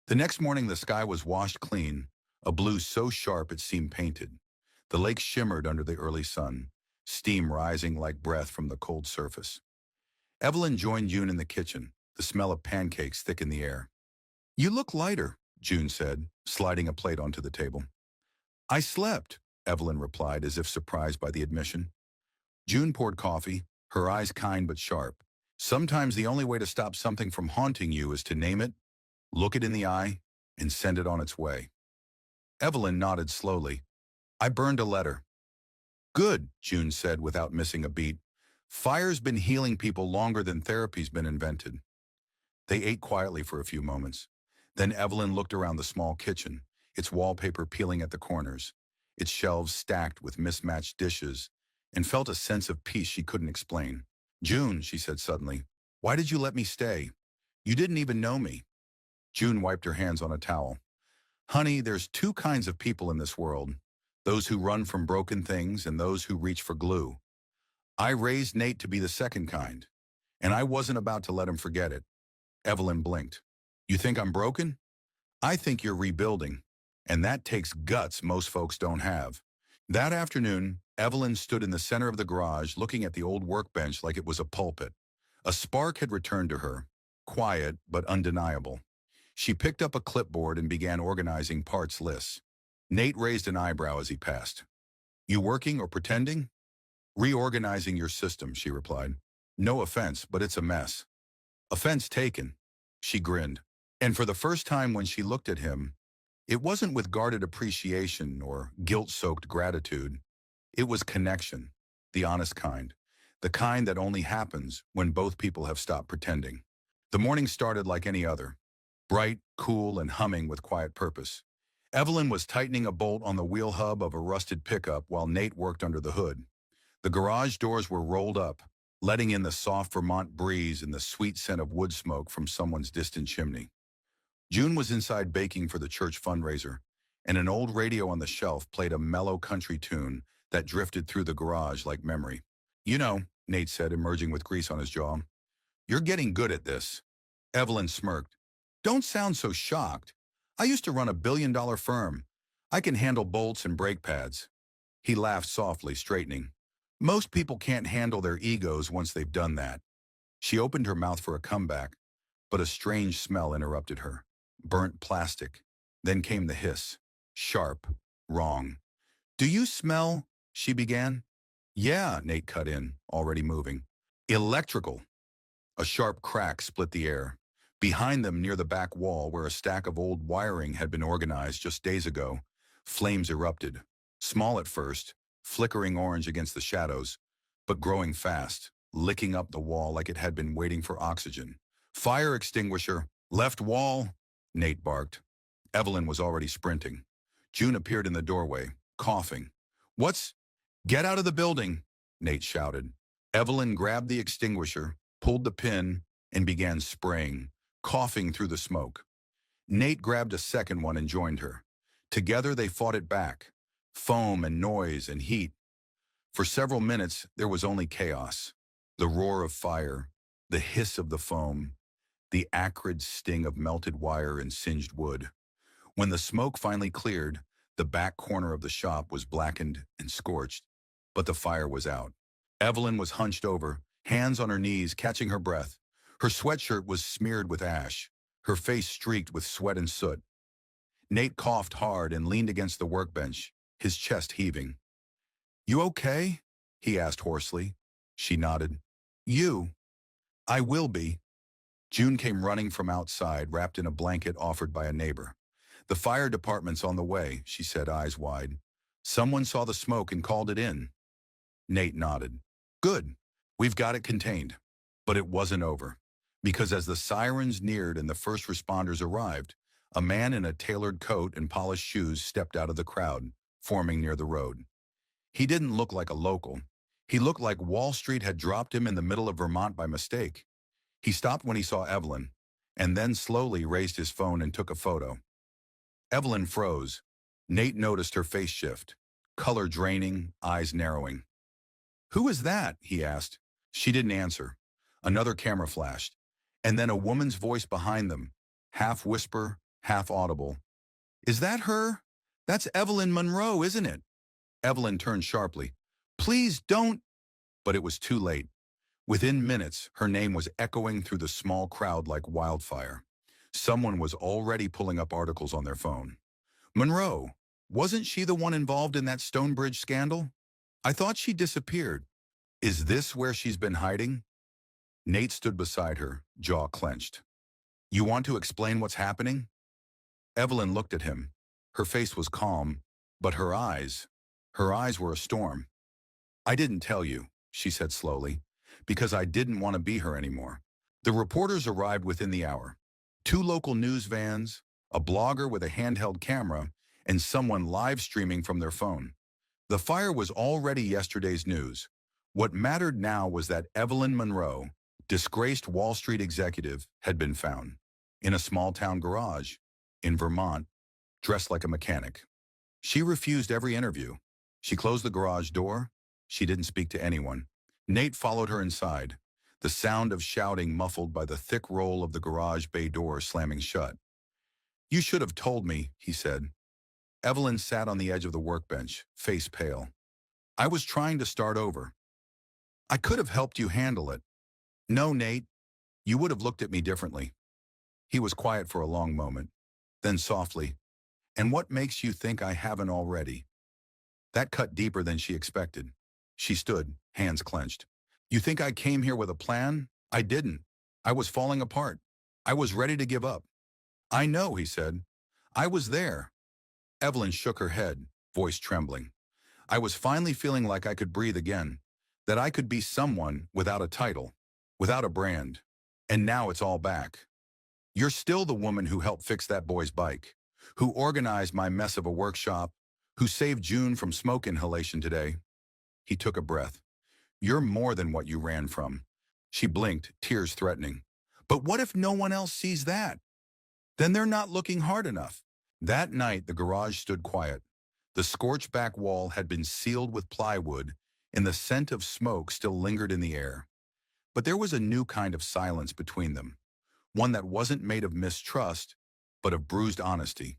The next morning the sky was washed clean, a blue so sharp it seemed painted. The lake shimmered under the early sun, steam rising like breath from the cold surface. Evelyn joined June in the kitchen, the smell of pancakes thick in the air. You look lighter, June said, sliding a plate onto the table. I slept, Evelyn replied as if surprised by the admission. June poured coffee, her eyes kind but sharp. Sometimes the only way to stop something from haunting you is to name it, look it in the eye, and send it on its way. Evelyn nodded slowly. I burned a letter. Good, June said without missing a beat. Fire's been healing people longer than therapy's been invented. They ate quietly for a few moments. Then Evelyn looked around the small kitchen, its wallpaper peeling at the corners, its shelves stacked with mismatched dishes, and felt a sense of peace she couldn't explain. June, she said suddenly, why did you let me stay? You didn't even know me. June wiped her hands on a towel. Honey, there's two kinds of people in this world, those who run from broken things and those who reach for glue. I raised Nate to be the second kind, and I wasn't about to let him forget it. Evelyn blinked. You think I'm broken? I think you're rebuilding, And that takes guts most folks don't have. That afternoon, Evelyn stood in the center of the garage looking at the old workbench like it was a pulpit. A spark had returned to her, quiet but undeniable. She picked up a clipboard and began organizing parts lists. Nate raised an eyebrow as he passed. You working or pretending? Reorganizing your system, she replied. No offense, but it's a mess. Offense taken. She grinned. And for the first time when she looked at him, it wasn't with guarded appreciation or guilt-soaked gratitude. It was connection, the honest kind, the kind that only happens when both people have stopped pretending. The morning started like any other, bright, cool, and humming with quiet purpose. Evelyn was tightening a bolt on the wheel hub of a rusted pickup while Nate worked under the hood. The garage doors were rolled up, letting in the soft Vermont breeze and the sweet scent of wood smoke from someone's distant chimney. June was inside baking for the church fundraiser, and an old radio on the shelf played a mellow country tune that drifted through the garage like memory. You know, Nate said, emerging with grease on his jaw. You're getting good at this. Evelyn smirked. Don't sound so shocked. I used to run a billion-dollar firm. I can handle bolts and brake pads. He laughed softly, straightening. Most people can't handle their egos once they've done that. She opened her mouth for a comeback, but a strange smell interrupted her. Burnt plastic. Then came the hiss. Sharp. Wrong. Do you smell? She began. Yeah, Nate cut in, already moving. Electrical. A sharp crack split the air. Behind them, near the back wall, where a stack of old wiring had been organized just days ago, flames erupted. Small at first, flickering orange against the shadows, but growing fast, licking up the wall like it had been waiting for oxygen. Fire extinguisher. Left wall, Nate barked. Evelyn was already sprinting. June appeared in the doorway, coughing. What's? Get out of the building, Nate shouted. Evelyn grabbed the extinguisher, pulled the pin, and began spraying, coughing through the smoke. Nate grabbed a second one and joined her. Together they fought it back. Foam and noise and heat. For several minutes, there was only chaos. The roar of fire, the hiss of the foam, the acrid sting of melted wire and singed wood. When the smoke finally cleared, the back corner of the shop was blackened and scorched, but the fire was out. Evelyn was hunched over, hands on her knees, catching her breath. Her sweatshirt was smeared with ash, her face streaked with sweat and soot. Nate coughed hard and leaned against the workbench, his chest heaving. You okay? He asked hoarsely. She nodded. You? I will be. June came running from outside, wrapped in a blanket offered by a neighbor. The fire department's on the way, she said, eyes wide. Someone saw the smoke and called it in. Nate nodded. Good. We've got it contained. But it wasn't over. Because as the sirens neared and the first responders arrived, a man in a tailored coat and polished shoes stepped out of the crowd, forming near the road. He didn't look like a local. He looked like Wall Street had dropped him in the middle of Vermont by mistake. He stopped when he saw Evelyn, and then slowly raised his phone and took a photo. Evelyn froze. Nate noticed her face shift, color draining, eyes narrowing. Who is that? He asked. She didn't answer. Another camera flashed, and then a woman's voice behind them, half whisper, half audible. Is that her? That's Evelyn Monroe, isn't it? Evelyn turned sharply. Please don't. But it was too late. Within minutes, her name was echoing through the small crowd like wildfire. Someone was already pulling up articles on their phone. Monroe, wasn't she the one involved in that Stonebridge scandal? I thought she disappeared. Is this where she's been hiding? Nate stood beside her, jaw clenched. You want to explain what's happening? Evelyn looked at him. Her face was calm, but her eyes were a storm. I didn't tell you, she said slowly, because I didn't want to be her anymore. The reporters arrived within the hour. 2 local news vans, a blogger with a handheld camera, and someone live streaming from their phone. The fire was already yesterday's news. What mattered now was that Evelyn Monroe, disgraced Wall Street executive, had been found in a small-town garage in Vermont, dressed like a mechanic. She refused every interview. She closed the garage door. She didn't speak to anyone. Nate followed her inside, the sound of shouting muffled by the thick roll of the garage bay door slamming shut. You should have told me, he said. Evelyn sat on the edge of the workbench, face pale. I was trying to start over. I could have helped you handle it. No, Nate, you would have looked at me differently. He was quiet for a long moment. Then softly, and what makes you think I haven't already? That cut deeper than she expected. She stood, hands clenched. You think I came here with a plan? I didn't. I was falling apart. I was ready to give up. I know, he said. I was there. Evelyn shook her head, voice trembling. I was finally feeling like I could breathe again, that I could be someone without a title, without a brand. And now it's all back. You're still the woman who helped fix that boy's bike, who organized my mess of a workshop, who saved June from smoke inhalation today. He took a breath. You're more than what you ran from. She blinked, tears threatening. But what if no one else sees that? Then they're not looking hard enough. That night, the garage stood quiet. The scorched back wall had been sealed with plywood, and the scent of smoke still lingered in the air. But there was a new kind of silence between them, one that wasn't made of mistrust, but of bruised honesty.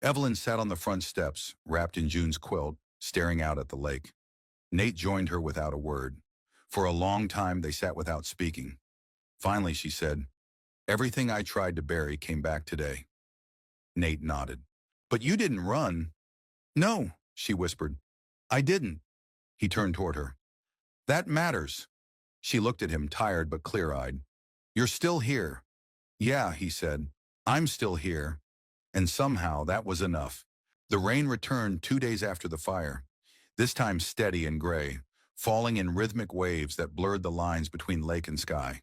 Evelyn sat on the front steps, wrapped in June's quilt, staring out at the lake. Nate joined her without a word. For a long time, they sat without speaking. Finally, she said, everything I tried to bury came back today. Nate nodded. But you didn't run. No, she whispered. I didn't. He turned toward her. That matters. She looked at him, tired but clear-eyed. You're still here. Yeah, he said. I'm still here. And somehow that was enough. The rain returned 2 days after the fire, this time steady and gray, falling in rhythmic waves that blurred the lines between lake and sky.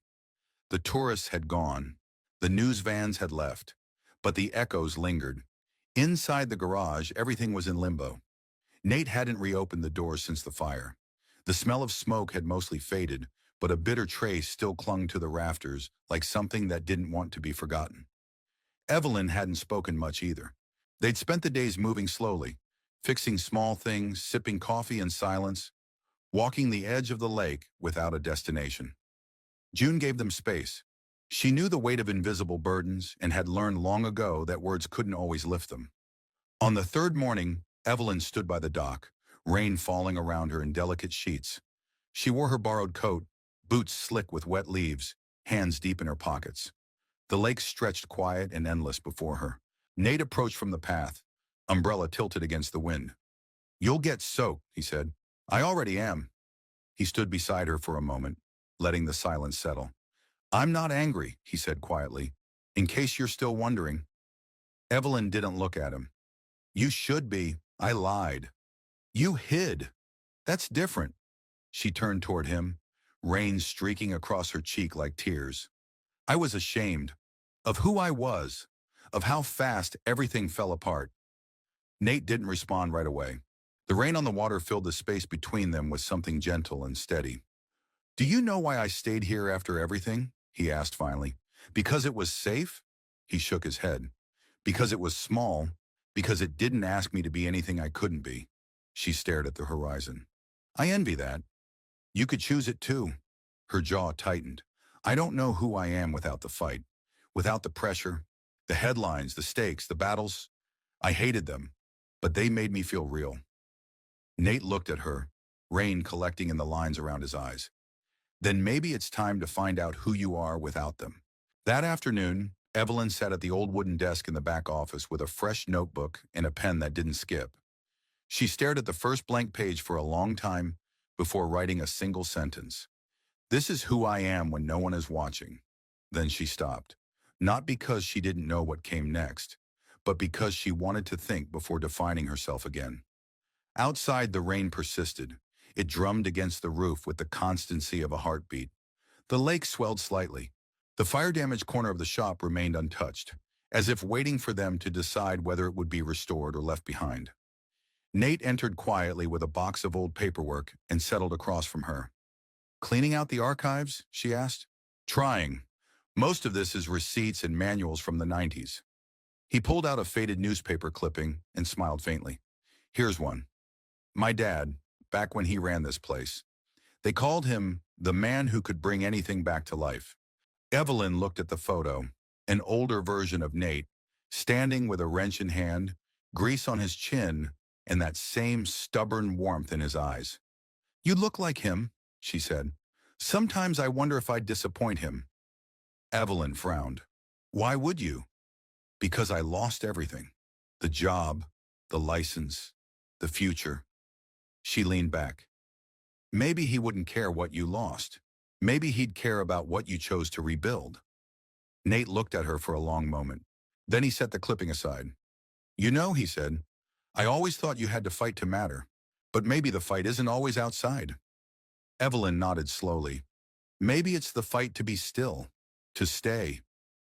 The tourists had gone. The news vans had left. But the echoes lingered. Inside the garage, everything was in limbo. Nate hadn't reopened the doors since the fire. The smell of smoke had mostly faded, but a bitter trace still clung to the rafters, like something that didn't want to be forgotten. Evelyn hadn't spoken much either. They'd spent the days moving slowly, fixing small things, sipping coffee in silence, walking the edge of the lake without a destination. June gave them space. She knew the weight of invisible burdens and had learned long ago that words couldn't always lift them. On the third morning, Evelyn stood by the dock, rain falling around her in delicate sheets. She wore her borrowed coat, boots slick with wet leaves, hands deep in her pockets. The lake stretched quiet and endless before her. Nate approached from the path, umbrella tilted against the wind. You'll get soaked, he said. I already am. He stood beside her for a moment, letting the silence settle. I'm not angry, he said quietly, in case you're still wondering. Evelyn didn't look at him. You should be. I lied. You hid. That's different. She turned toward him, rain streaking across her cheek like tears. I was ashamed of who I was, of how fast everything fell apart. Nate didn't respond right away. The rain on the water filled the space between them with something gentle and steady. Do you know why I stayed here after everything? He asked finally. Because it was safe? He shook his head. Because it was small, because it didn't ask me to be anything I couldn't be. She stared at the horizon. I envy that. You could choose it too. Her jaw tightened. I don't know who I am without the fight, without the pressure, the headlines, the stakes, the battles. I hated them, but they made me feel real. Nate looked at her, rain collecting in the lines around his eyes. Then maybe it's time to find out who you are without them. That afternoon, Evelyn sat at the old wooden desk in the back office with a fresh notebook and a pen that didn't skip. She stared at the first blank page for a long time before writing a single sentence. This is who I am when no one is watching. Then she stopped. Not because she didn't know what came next, but because she wanted to think before defining herself again. Outside, the rain persisted. It drummed against the roof with the constancy of a heartbeat. The lake swelled slightly. The fire-damaged corner of the shop remained untouched, as if waiting for them to decide whether it would be restored or left behind. Nate entered quietly with a box of old paperwork and settled across from her. Cleaning out the archives? She asked. Trying. Most of this is receipts and manuals from the 90s. He pulled out a faded newspaper clipping and smiled faintly. Here's one. My dad, back when he ran this place. They called him the man who could bring anything back to life. Evelyn looked at the photo, an older version of Nate, standing with a wrench in hand, grease on his chin, and that same stubborn warmth in his eyes. "You look like him," she said. "Sometimes I wonder if I'd disappoint him." Evelyn frowned. "Why would you?" "Because I lost everything. The job, the license, the future." She leaned back. "Maybe he wouldn't care what you lost. Maybe he'd care about what you chose to rebuild." Nate looked at her for a long moment. Then he set the clipping aside. "You know," he said, "I always thought you had to fight to matter. But maybe the fight isn't always outside." Evelyn nodded slowly. "Maybe it's the fight to be still, to stay,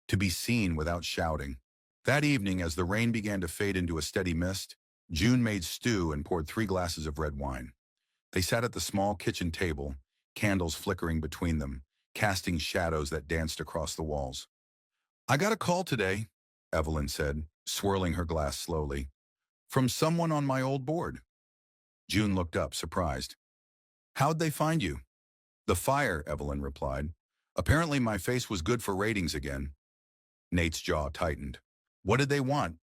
to be seen without shouting." That evening, as the rain began to fade into a steady mist, June made stew and poured 3 glasses of red wine. They sat at the small kitchen table, candles flickering between them, casting shadows that danced across the walls. "I got a call today," Evelyn said, swirling her glass slowly, "from someone on my old board." June looked up, surprised. "How'd they find you?" "The fire," Evelyn replied. "Apparently my face was good for ratings again." Nate's jaw tightened. "What did they want?"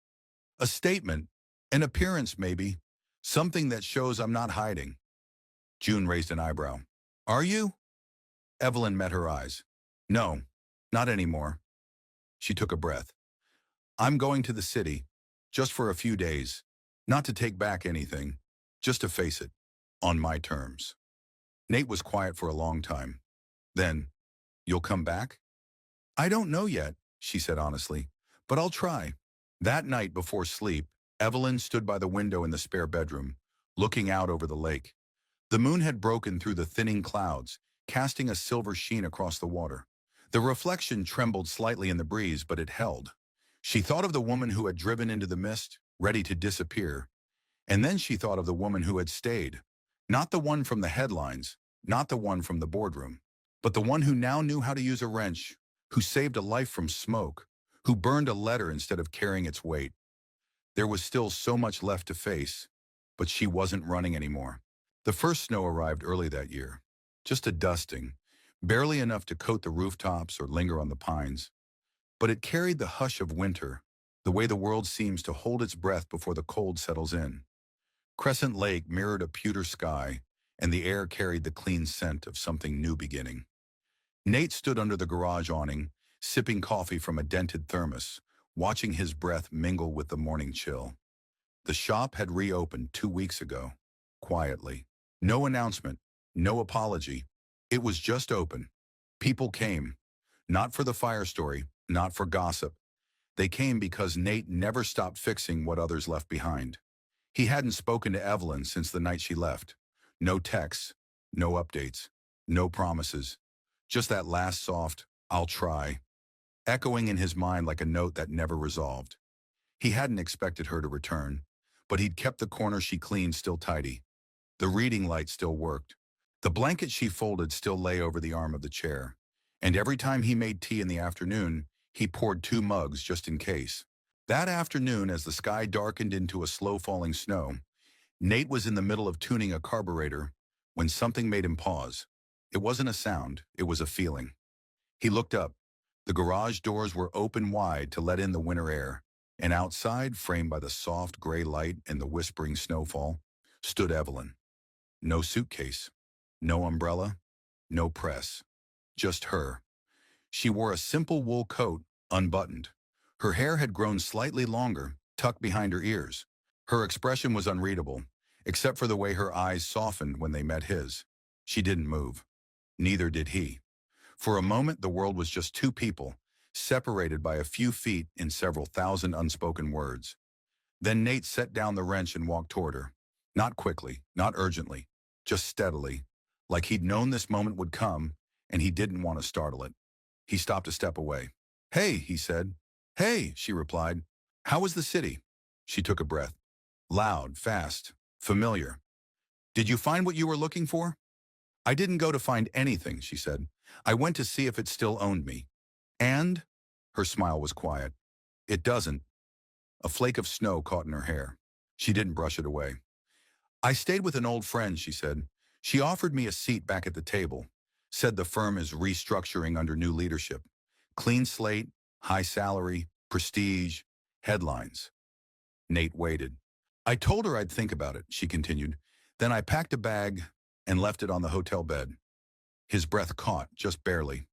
"A statement. An appearance, maybe. Something that shows I'm not hiding." June raised an eyebrow. "Are you?" Evelyn met her eyes. "No, not anymore." She took a breath. "I'm going to the city, just for a few days. Not to take back anything, just to face it, on my terms." Nate was quiet for a long time. Then, "You'll come back?" "I don't know yet," she said honestly, "but I'll try." That night before sleep, Evelyn stood by the window in the spare bedroom, looking out over the lake. The moon had broken through the thinning clouds, casting a silver sheen across the water. The reflection trembled slightly in the breeze, but it held. She thought of the woman who had driven into the mist, ready to disappear. And then she thought of the woman who had stayed. Not the one from the headlines, not the one from the boardroom, but the one who now knew how to use a wrench, who saved a life from smoke, who burned a letter instead of carrying its weight. There was still so much left to face, but she wasn't running anymore. The first snow arrived early that year. Just a dusting, barely enough to coat the rooftops or linger on the pines. But it carried the hush of winter, the way the world seems to hold its breath before the cold settles in. Crescent Lake mirrored a pewter sky, and the air carried the clean scent of something new beginning. Nate stood under the garage awning, sipping coffee from a dented thermos, watching his breath mingle with the morning chill. The shop had reopened 2 weeks ago, quietly. No announcement, no apology. It was just open. People came, not for the fire story, not for gossip. They came because Nate never stopped fixing what others left behind. He hadn't spoken to Evelyn since the night she left. No texts, no updates, no promises. Just that last soft, "I'll try," echoing in his mind like a note that never resolved. He hadn't expected her to return, but he'd kept the corner she cleaned still tidy. The reading light still worked. The blanket she folded still lay over the arm of the chair. And every time he made tea in the afternoon, he poured 2 mugs just in case. That afternoon, as the sky darkened into a slow-falling snow, Nate was in the middle of tuning a carburetor when something made him pause. It wasn't a sound, it was a feeling. He looked up. The garage doors were open wide to let in the winter air, and outside, framed by the soft gray light and the whispering snowfall, stood Evelyn. No suitcase, no umbrella, no press. Just her. She wore a simple wool coat, unbuttoned. Her hair had grown slightly longer, tucked behind her ears. Her expression was unreadable, except for the way her eyes softened when they met his. She didn't move. Neither did he. For a moment, the world was just two people, separated by a few feet in several thousand unspoken words. Then Nate set down the wrench and walked toward her. Not quickly, not urgently, just steadily, like he'd known this moment would come, and he didn't want to startle it. He stopped a step away. "Hey," he said. "Hey," she replied. "How was the city?" She took a breath. Loud, fast, familiar. "Did you find what you were looking for?" "I didn't go to find anything," she said. "I went to see if it still owned me." "And?" Her smile was quiet. "It doesn't." A flake of snow caught in her hair. She didn't brush it away. "I stayed with an old friend," she said. "She offered me a seat back at the table. Said the firm is restructuring under new leadership. Clean slate, high salary, prestige, headlines." Nate waited. I told her I'd think about it, she continued. Then I packed a bag and left it on the hotel bed. His breath caught, just barely.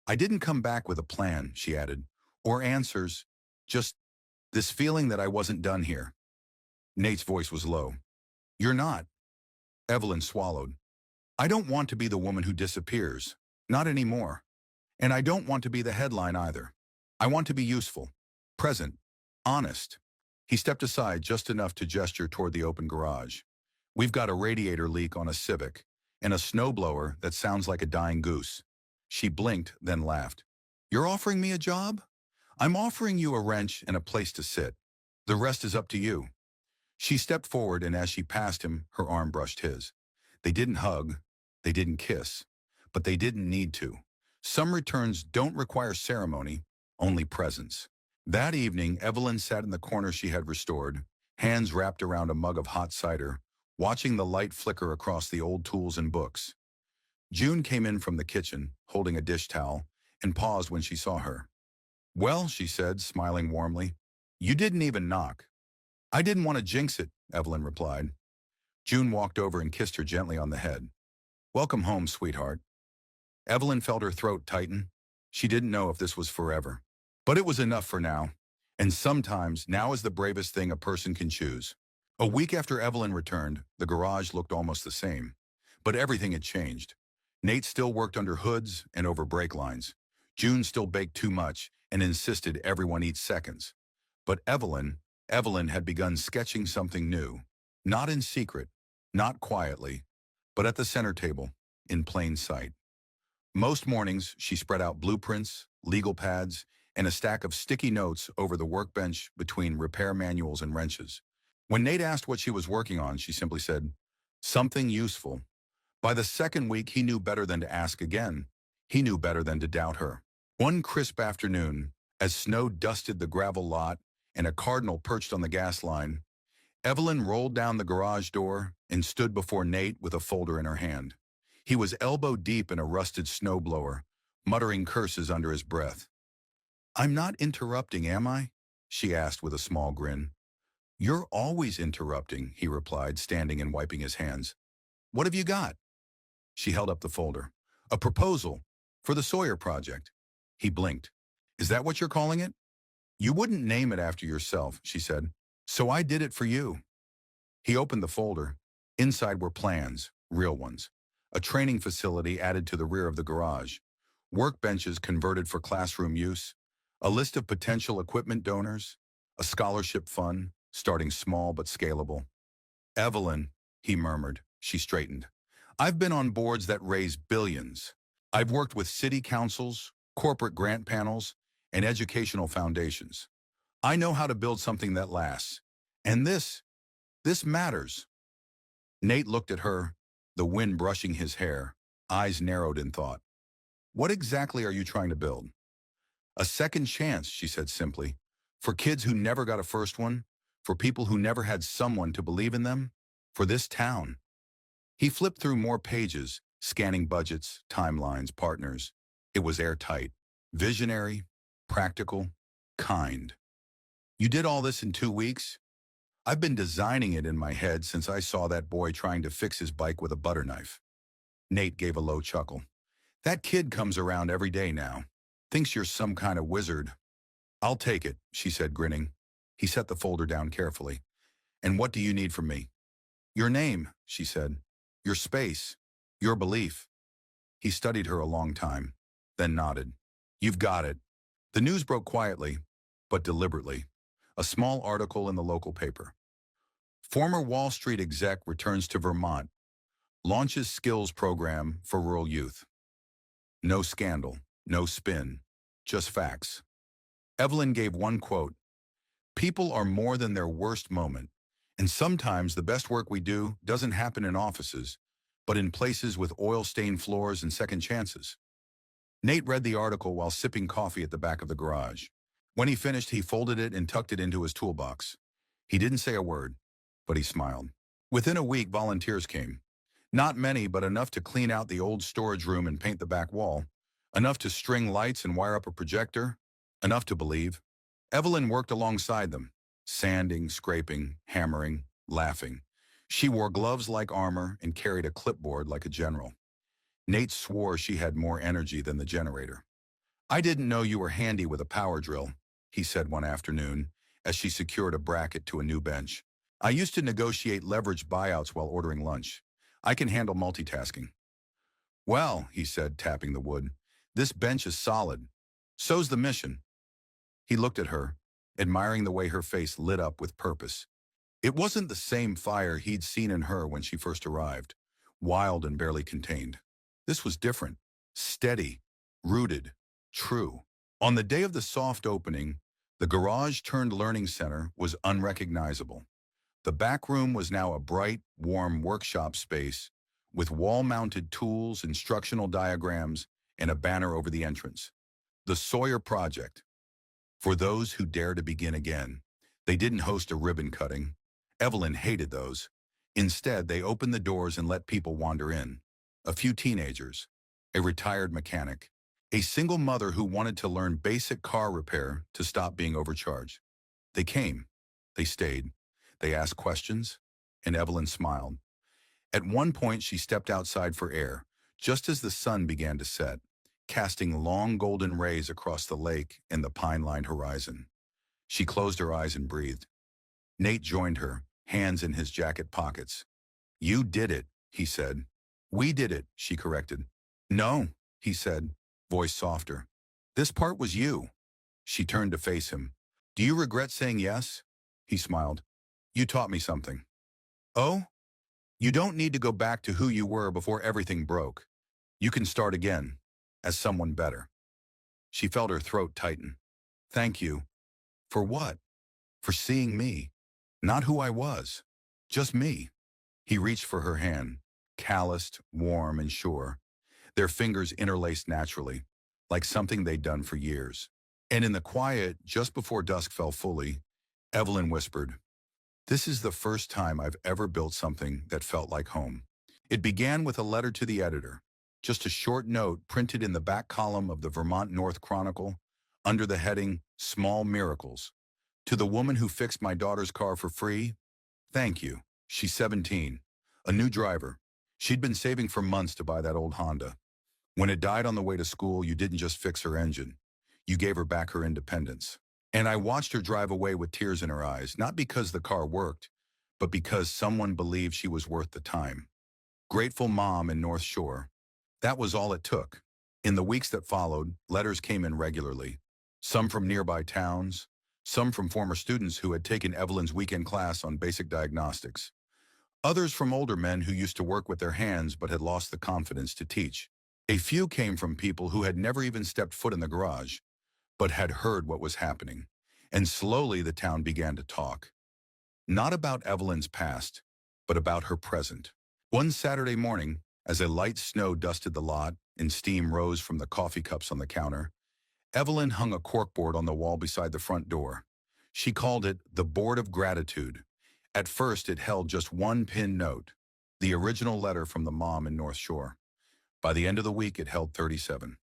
I didn't come back with a plan, she added, or answers, just this feeling that I wasn't done here. Nate's voice was low. You're not. Evelyn swallowed. I don't want to be the woman who disappears. Not anymore. And I don't want to be the headline either. I want to be useful, present, honest. He stepped aside just enough to gesture toward the open garage. We've got a radiator leak on a Civic and a snowblower that sounds like a dying goose. She blinked, then laughed. You're offering me a job? I'm offering you a wrench and a place to sit. The rest is up to you. She stepped forward, and as she passed him, her arm brushed his. They didn't hug, they didn't kiss, but they didn't need to. Some returns don't require ceremony, only presence. That evening, Evelyn sat in the corner she had restored, hands wrapped around a mug of hot cider, watching the light flicker across the old tools and books. June came in from the kitchen, holding a dish towel, and paused when she saw her. Well, she said, smiling warmly, you didn't even knock. I didn't want to jinx it, Evelyn replied. June walked over and kissed her gently on the head. Welcome home, sweetheart. Evelyn felt her throat tighten. She didn't know if this was forever. But it was enough for now. And sometimes, now is the bravest thing a person can choose. A week after Evelyn returned, the garage looked almost the same. But everything had changed. Nate still worked under hoods and over brake lines. June still baked too much and insisted everyone eat seconds. But Evelyn had begun sketching something new. Not in secret, not quietly, but at the center table, in plain sight. Most mornings, she spread out blueprints, legal pads, and a stack of sticky notes over the workbench between repair manuals and wrenches. When Nate asked what she was working on, she simply said, something useful. By the second week, he knew better than to ask again. He knew better than to doubt her. One crisp afternoon, as snow dusted the gravel lot and a cardinal perched on the gas line, Evelyn rolled down the garage door and stood before Nate with a folder in her hand. He was elbow deep in a rusted snowblower, muttering curses under his breath. I'm not interrupting, am I? She asked with a small grin. You're always interrupting, he replied, standing and wiping his hands. What have you got? She held up the folder. A proposal for the Sawyer project. He blinked. Is that what you're calling it? You wouldn't name it after yourself, she said. So I did it for you. He opened the folder. Inside were plans, real ones. A training facility added to the rear of the garage. Workbenches converted for classroom use. A list of potential equipment donors. A scholarship fund, starting small but scalable. Evelyn, he murmured. She straightened. I've been on boards that raise billions. I've worked with city councils, corporate grant panels, and educational foundations. I know how to build something that lasts. And this matters. Nate looked at her, the wind brushing his hair, eyes narrowed in thought. What exactly are you trying to build? A second chance, she said simply, for kids who never got a first one, for people who never had someone to believe in them, for this town. He flipped through more pages, scanning budgets, timelines, partners. It was airtight, visionary, practical, kind. You did all this in 2 weeks? I've been designing it in my head since I saw that boy trying to fix his bike with a butter knife. Nate gave a low chuckle. That kid comes around every day now. Thinks you're some kind of wizard. I'll take it, she said, grinning. He set the folder down carefully. And what do you need from me? Your name, she said. Your space. Your belief. He studied her a long time, then nodded. You've got it. The news broke quietly, but deliberately. A small article in the local paper. Former Wall Street exec returns to Vermont. Launches skills program for rural youth. No scandal, no spin, just facts. Evelyn gave one quote. People are more than their worst moment, and sometimes the best work we do doesn't happen in offices, but in places with oil-stained floors and second chances. Nate read the article while sipping coffee at the back of the garage. When he finished, he folded it and tucked it into his toolbox. He didn't say a word, but he smiled. Within a week, volunteers came. Not many, but enough to clean out the old storage room and paint the back wall. Enough to string lights and wire up a projector. Enough to believe. Evelyn worked alongside them. sanding, scraping, hammering, laughing. She wore gloves like armor and carried a clipboard like a general. Nate swore she had more energy than the generator. "I didn't know you were handy with a power drill," he said one afternoon, as she secured a bracket to a new bench. "I used to negotiate leveraged buyouts while ordering lunch. I can handle multitasking." "Well," he said, tapping the wood, "this bench is solid. So's the mission." He looked at her, admiring the way her face lit up with purpose. It wasn't the same fire he'd seen in her when she first arrived, wild and barely contained. This was different, steady, rooted, true. On the day of the soft opening, the garage-turned-learning center was unrecognizable. The back room was now a bright, warm workshop space with wall-mounted tools, instructional diagrams, and a banner over the entrance. The Sawyer Project. For those who dare to begin again. They didn't host a ribbon cutting. Evelyn hated those. Instead, they opened the doors and let people wander in. A few teenagers, a retired mechanic, a single mother who wanted to learn basic car repair to stop being overcharged. They came. They stayed. They asked questions, and Evelyn smiled. At one point, she stepped outside for air, just as the sun began to set, casting long golden rays across the lake and the pine-lined horizon. She closed her eyes and breathed. Nate joined her, hands in his jacket pockets. "You did it," he said. "We did it," she corrected. "No," he said, voice softer. "This part was you." She turned to face him. "Do you regret saying yes?" He smiled. "You taught me something." "Oh? You don't need to go back to who you were before everything broke. You can start again, as someone better." She felt her throat tighten. "Thank you." "For what?" "For seeing me. Not who I was. Just me." He reached for her hand, calloused, warm, and sure. Their fingers interlaced naturally, like something they'd done for years. And in the quiet, just before dusk fell fully, Evelyn whispered, "This is the first time I've ever built something that felt like home." It began with a letter to the editor, just a short note printed in the back column of the Vermont North Chronicle, under the heading, "Small Miracles." "To the woman who fixed my daughter's car for free, thank you. She's 17, a new driver. She'd been saving for months to buy that old Honda. When it died on the way to school, you didn't just fix her engine. You gave her back her independence. And I watched her drive away with tears in her eyes, not because the car worked, but because someone believed she was worth the time. Grateful mom in North Shore." That was all it took. In the weeks that followed, letters came in regularly. Some from nearby towns, some from former students who had taken Evelyn's weekend class on basic diagnostics. Others from older men who used to work with their hands but had lost the confidence to teach. A few came from people who had never even stepped foot in the garage, but had heard what was happening. And slowly the town began to talk. Not about Evelyn's past, but about her present. One Saturday morning, as a light snow dusted the lot and steam rose from the coffee cups on the counter, Evelyn hung a corkboard on the wall beside the front door. She called it the Board of Gratitude. At first, it held just one pinned note, the original letter from the mom in North Shore. By the end of the week, it held 37.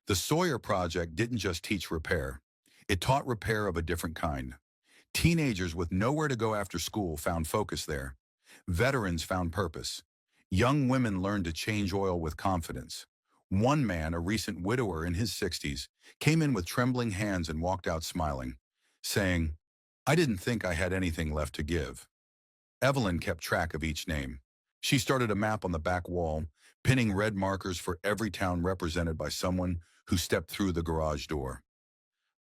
The Sawyer Project didn't just teach repair. It taught repair of a different kind. Teenagers with nowhere to go after school found focus there. Veterans found purpose. Young women learned to change oil with confidence. One man, a recent widower in his 60s, came in with trembling hands and walked out smiling, saying, "I didn't think I had anything left to give." Evelyn kept track of each name. She started a map on the back wall, pinning red markers for every town represented by someone who stepped through the garage door.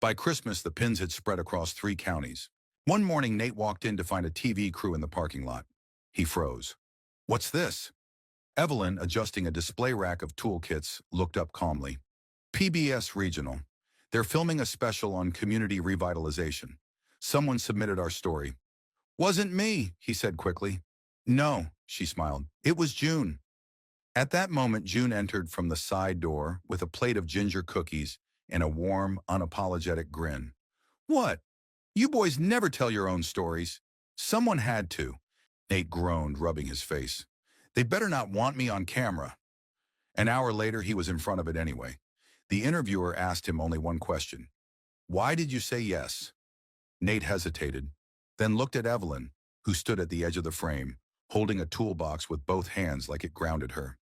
By Christmas, the pins had spread across 3 counties. One morning, Nate walked in to find a TV crew in the parking lot. He froze. "What's this?" Evelyn, adjusting a display rack of toolkits, looked up calmly. "PBS Regional. They're filming a special on community revitalization. Someone submitted our story." "Wasn't me," he said quickly. "No," she smiled. "It was June." At that moment, June entered from the side door with a plate of ginger cookies and a warm, unapologetic grin. "What? You boys never tell your own stories." "Someone had to." Nate groaned, rubbing his face. "They better not want me on camera." An hour later, he was in front of it anyway. The interviewer asked him only one question. "Why did you say yes?" Nate hesitated. then looked at Evelyn, who stood at the edge of the frame, holding a toolbox with both hands like it grounded her.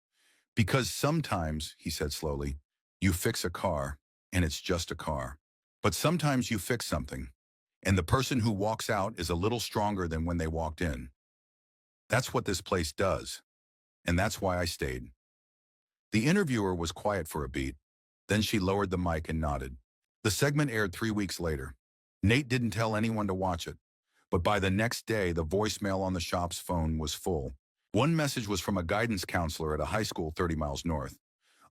Because sometimes, he said slowly, you fix a car, and it's just a car. But sometimes you fix something, and the person who walks out is a little stronger than when they walked in. That's what this place does, and that's why I stayed. The interviewer was quiet for a beat. Then she lowered the mic and nodded. The segment aired 3 weeks later. Nate didn't tell anyone to watch it, but by the next day, the voicemail on the shop's phone was full. One message was from a guidance counselor at a high school 30 miles north.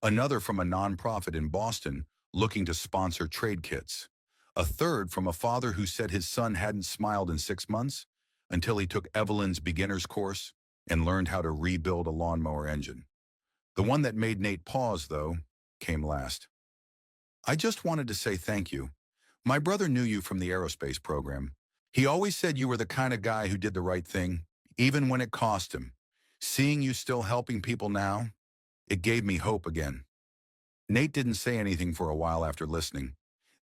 Another from a nonprofit in Boston looking to sponsor trade kits. A third from a father who said his son hadn't smiled in 6 months until he took Evelyn's beginner's course and learned how to rebuild a lawnmower engine. The one that made Nate pause, though, came last. I just wanted to say thank you. My brother knew you from the aerospace program. He always said you were the kind of guy who did the right thing, even when it cost him. Seeing you still helping people now, it gave me hope again. Nate didn't say anything for a while after listening.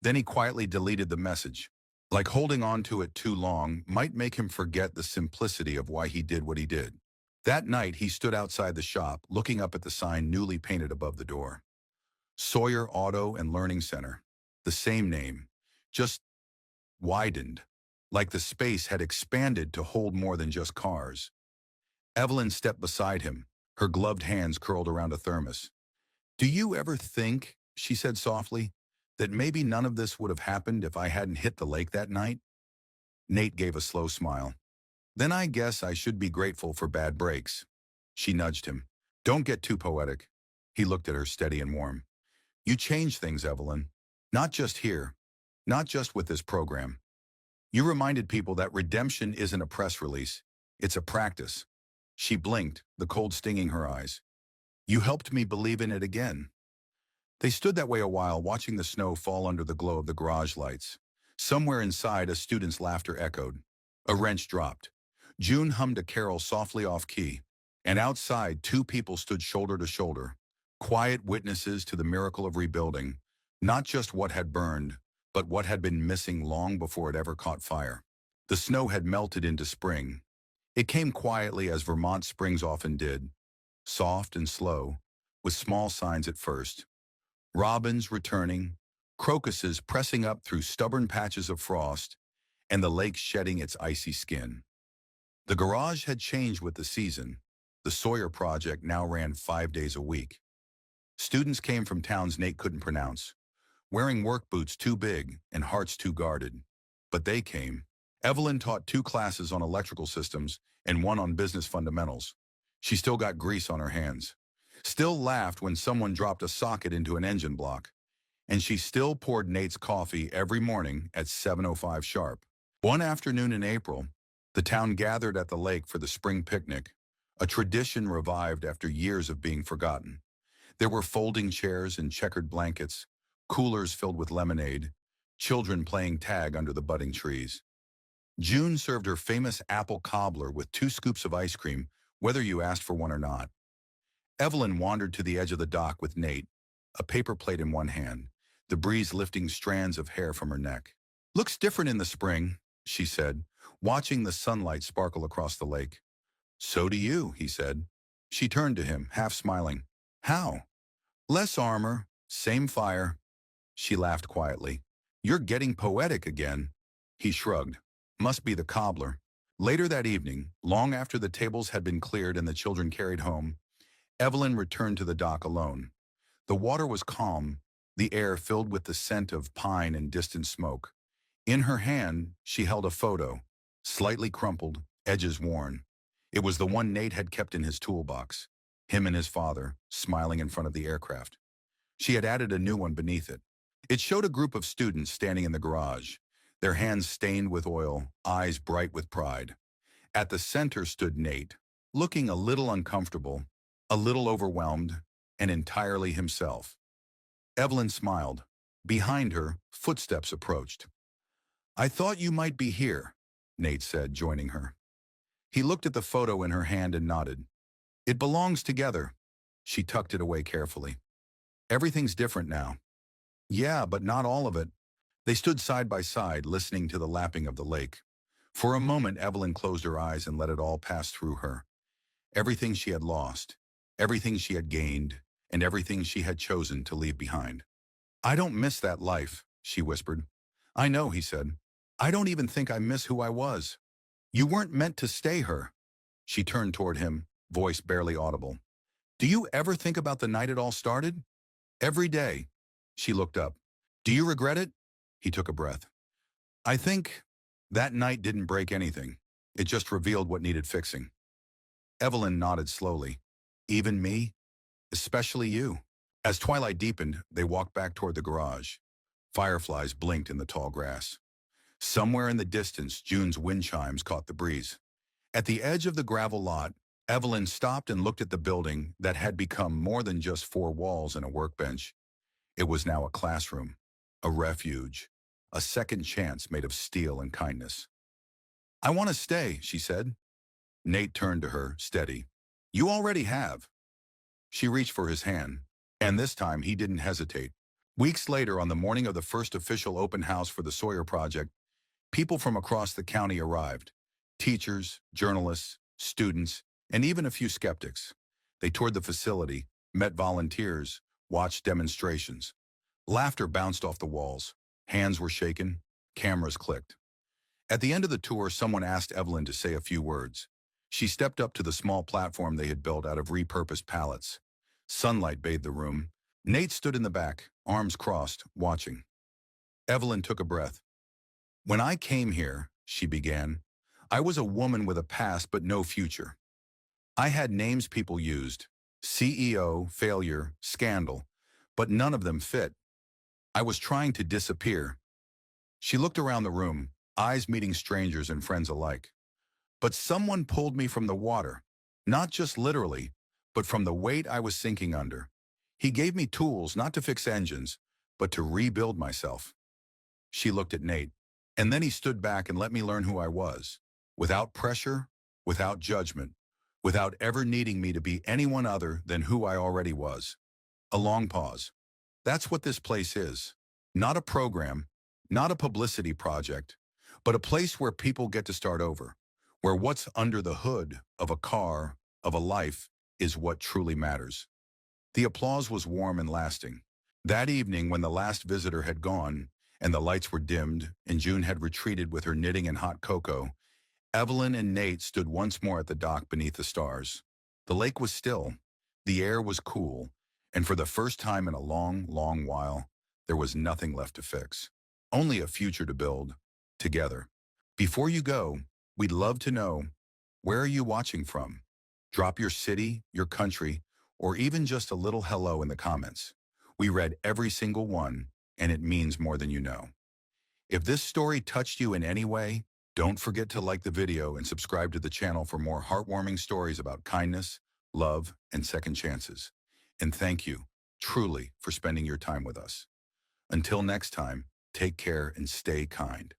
Then he quietly deleted the message. Like holding on to it too long might make him forget the simplicity of why he did what he did. That night, he stood outside the shop, looking up at the sign newly painted above the door. Sawyer Auto and Learning Center. The same name, just widened, like the space had expanded to hold more than just cars. Evelyn stepped beside him, her gloved hands curled around a thermos. Do you ever think, she said softly, that maybe none of this would have happened if I hadn't hit the lake that night? Nate gave a slow smile. Then I guess I should be grateful for bad breaks. She nudged him. Don't get too poetic. He looked at her steady and warm. You changed things, Evelyn. Not just here. Not just with this program. You reminded people that redemption isn't a press release. It's a practice. She blinked, the cold stinging her eyes. You helped me believe in it again. They stood that way a while, watching the snow fall under the glow of the garage lights. Somewhere inside, a student's laughter echoed. A wrench dropped. June hummed a carol softly off-key, and outside 2 people stood shoulder to shoulder, quiet witnesses to the miracle of rebuilding, not just what had burned, but what had been missing long before it ever caught fire. The snow had melted into spring. It came quietly as Vermont springs often did, soft and slow, with small signs at first. Robins returning, crocuses pressing up through stubborn patches of frost, and the lake shedding its icy skin. The garage had changed with the season. The Sawyer project now ran 5 days a week. Students came from towns Nate couldn't pronounce, wearing work boots too big and hearts too guarded. But they came. Evelyn taught 2 classes on electrical systems and 1 on business fundamentals. She still got grease on her hands, still laughed when someone dropped a socket into an engine block, and she still poured Nate's coffee every morning at 7:05 sharp. One afternoon in April, the town gathered at the lake for the spring picnic, a tradition revived after years of being forgotten. There were folding chairs and checkered blankets, coolers filled with lemonade, children playing tag under the budding trees. June served her famous apple cobbler with 2 scoops of ice cream, whether you asked for one or not. Evelyn wandered to the edge of the dock with Nate, a paper plate in one hand, the breeze lifting strands of hair from her neck. Looks different in the spring, she said, watching the sunlight sparkle across the lake. So do you, he said. She turned to him, half smiling. How? Less armor, same fire. She laughed quietly. You're getting poetic again. He shrugged. Must be the cobbler. Later that evening, long after the tables had been cleared and the children carried home, Evelyn returned to the dock alone. The water was calm, the air filled with the scent of pine and distant smoke. In her hand, she held a photo, slightly crumpled, edges worn. It was the one Nate had kept in his toolbox, him and his father, smiling in front of the aircraft. She had added a new one beneath it. It showed a group of students standing in the garage, their hands stained with oil, eyes bright with pride. At the center stood Nate, looking a little uncomfortable, a little overwhelmed, and entirely himself. Evelyn smiled. Behind her, footsteps approached. I thought you might be here, Nate said, joining her. He looked at the photo in her hand and nodded. It belongs together. She tucked it away carefully. Everything's different now. Yeah, but not all of it. They stood side by side, listening to the lapping of the lake. For a moment, Evelyn closed her eyes and let it all pass through her. Everything she had lost, everything she had gained, and everything she had chosen to leave behind. "I don't miss that life," she whispered. "I know," he said. "I don't even think I miss who I was." "You weren't meant to stay her." She turned toward him, voice barely audible. "Do you ever think about the night it all started?" "Every day." She looked up. "Do you regret it?" He took a breath. "I think that night didn't break anything. It just revealed what needed fixing." Evelyn nodded slowly. "Even me? Especially you." As twilight deepened, they walked back toward the garage. Fireflies blinked in the tall grass. Somewhere in the distance, June's wind chimes caught the breeze. At the edge of the gravel lot, Evelyn stopped and looked at the building that had become more than just four walls and a workbench. It was now a classroom, a refuge, a second chance made of steel and kindness. "I want to stay," she said. Nate turned to her, steady. "You already have." She reached for his hand, and this time he didn't hesitate. Weeks later, on the morning of the first official open house for the Sawyer Project, people from across the county arrived. Teachers, journalists, students, and even a few skeptics. They toured the facility, met volunteers, watched demonstrations. Laughter bounced off the walls. Hands were shaken. Cameras clicked. At the end of the tour, someone asked Evelyn to say a few words. She stepped up to the small platform they had built out of repurposed pallets. Sunlight bathed the room. Nate stood in the back, arms crossed, watching. Evelyn took a breath. "When I came here," she began, "I was a woman with a past but no future. I had names people used: CEO, failure, scandal, but none of them fit. I was trying to disappear." She looked around the room, eyes meeting strangers and friends alike. "But someone pulled me from the water, not just literally, but from the weight I was sinking under. He gave me tools not to fix engines, but to rebuild myself." She looked at Nate, and then he stood back and let me learn who I was, without pressure, without judgment, without ever needing me to be anyone other than who I already was. A long pause. "That's what this place is. Not a program, not a publicity project, but a place where people get to start over, where what's under the hood of a car, of a life, is what truly matters." The applause was warm and lasting. That evening, when the last visitor had gone, and the lights were dimmed, and June had retreated with her knitting and hot cocoa, Evelyn and Nate stood once more at the dock beneath the stars. The lake was still, the air was cool, and for the first time in a long, long while, there was nothing left to fix. Only a future to build, together. Before you go, we'd love to know, where are you watching from? Drop your city, your country, or even just a little hello in the comments. We read every single one, and it means more than you know. If this story touched you in any way, don't forget to like the video and subscribe to the channel for more heartwarming stories about kindness, love, and second chances. And thank you, truly, for spending your time with us. Until next time, take care and stay kind.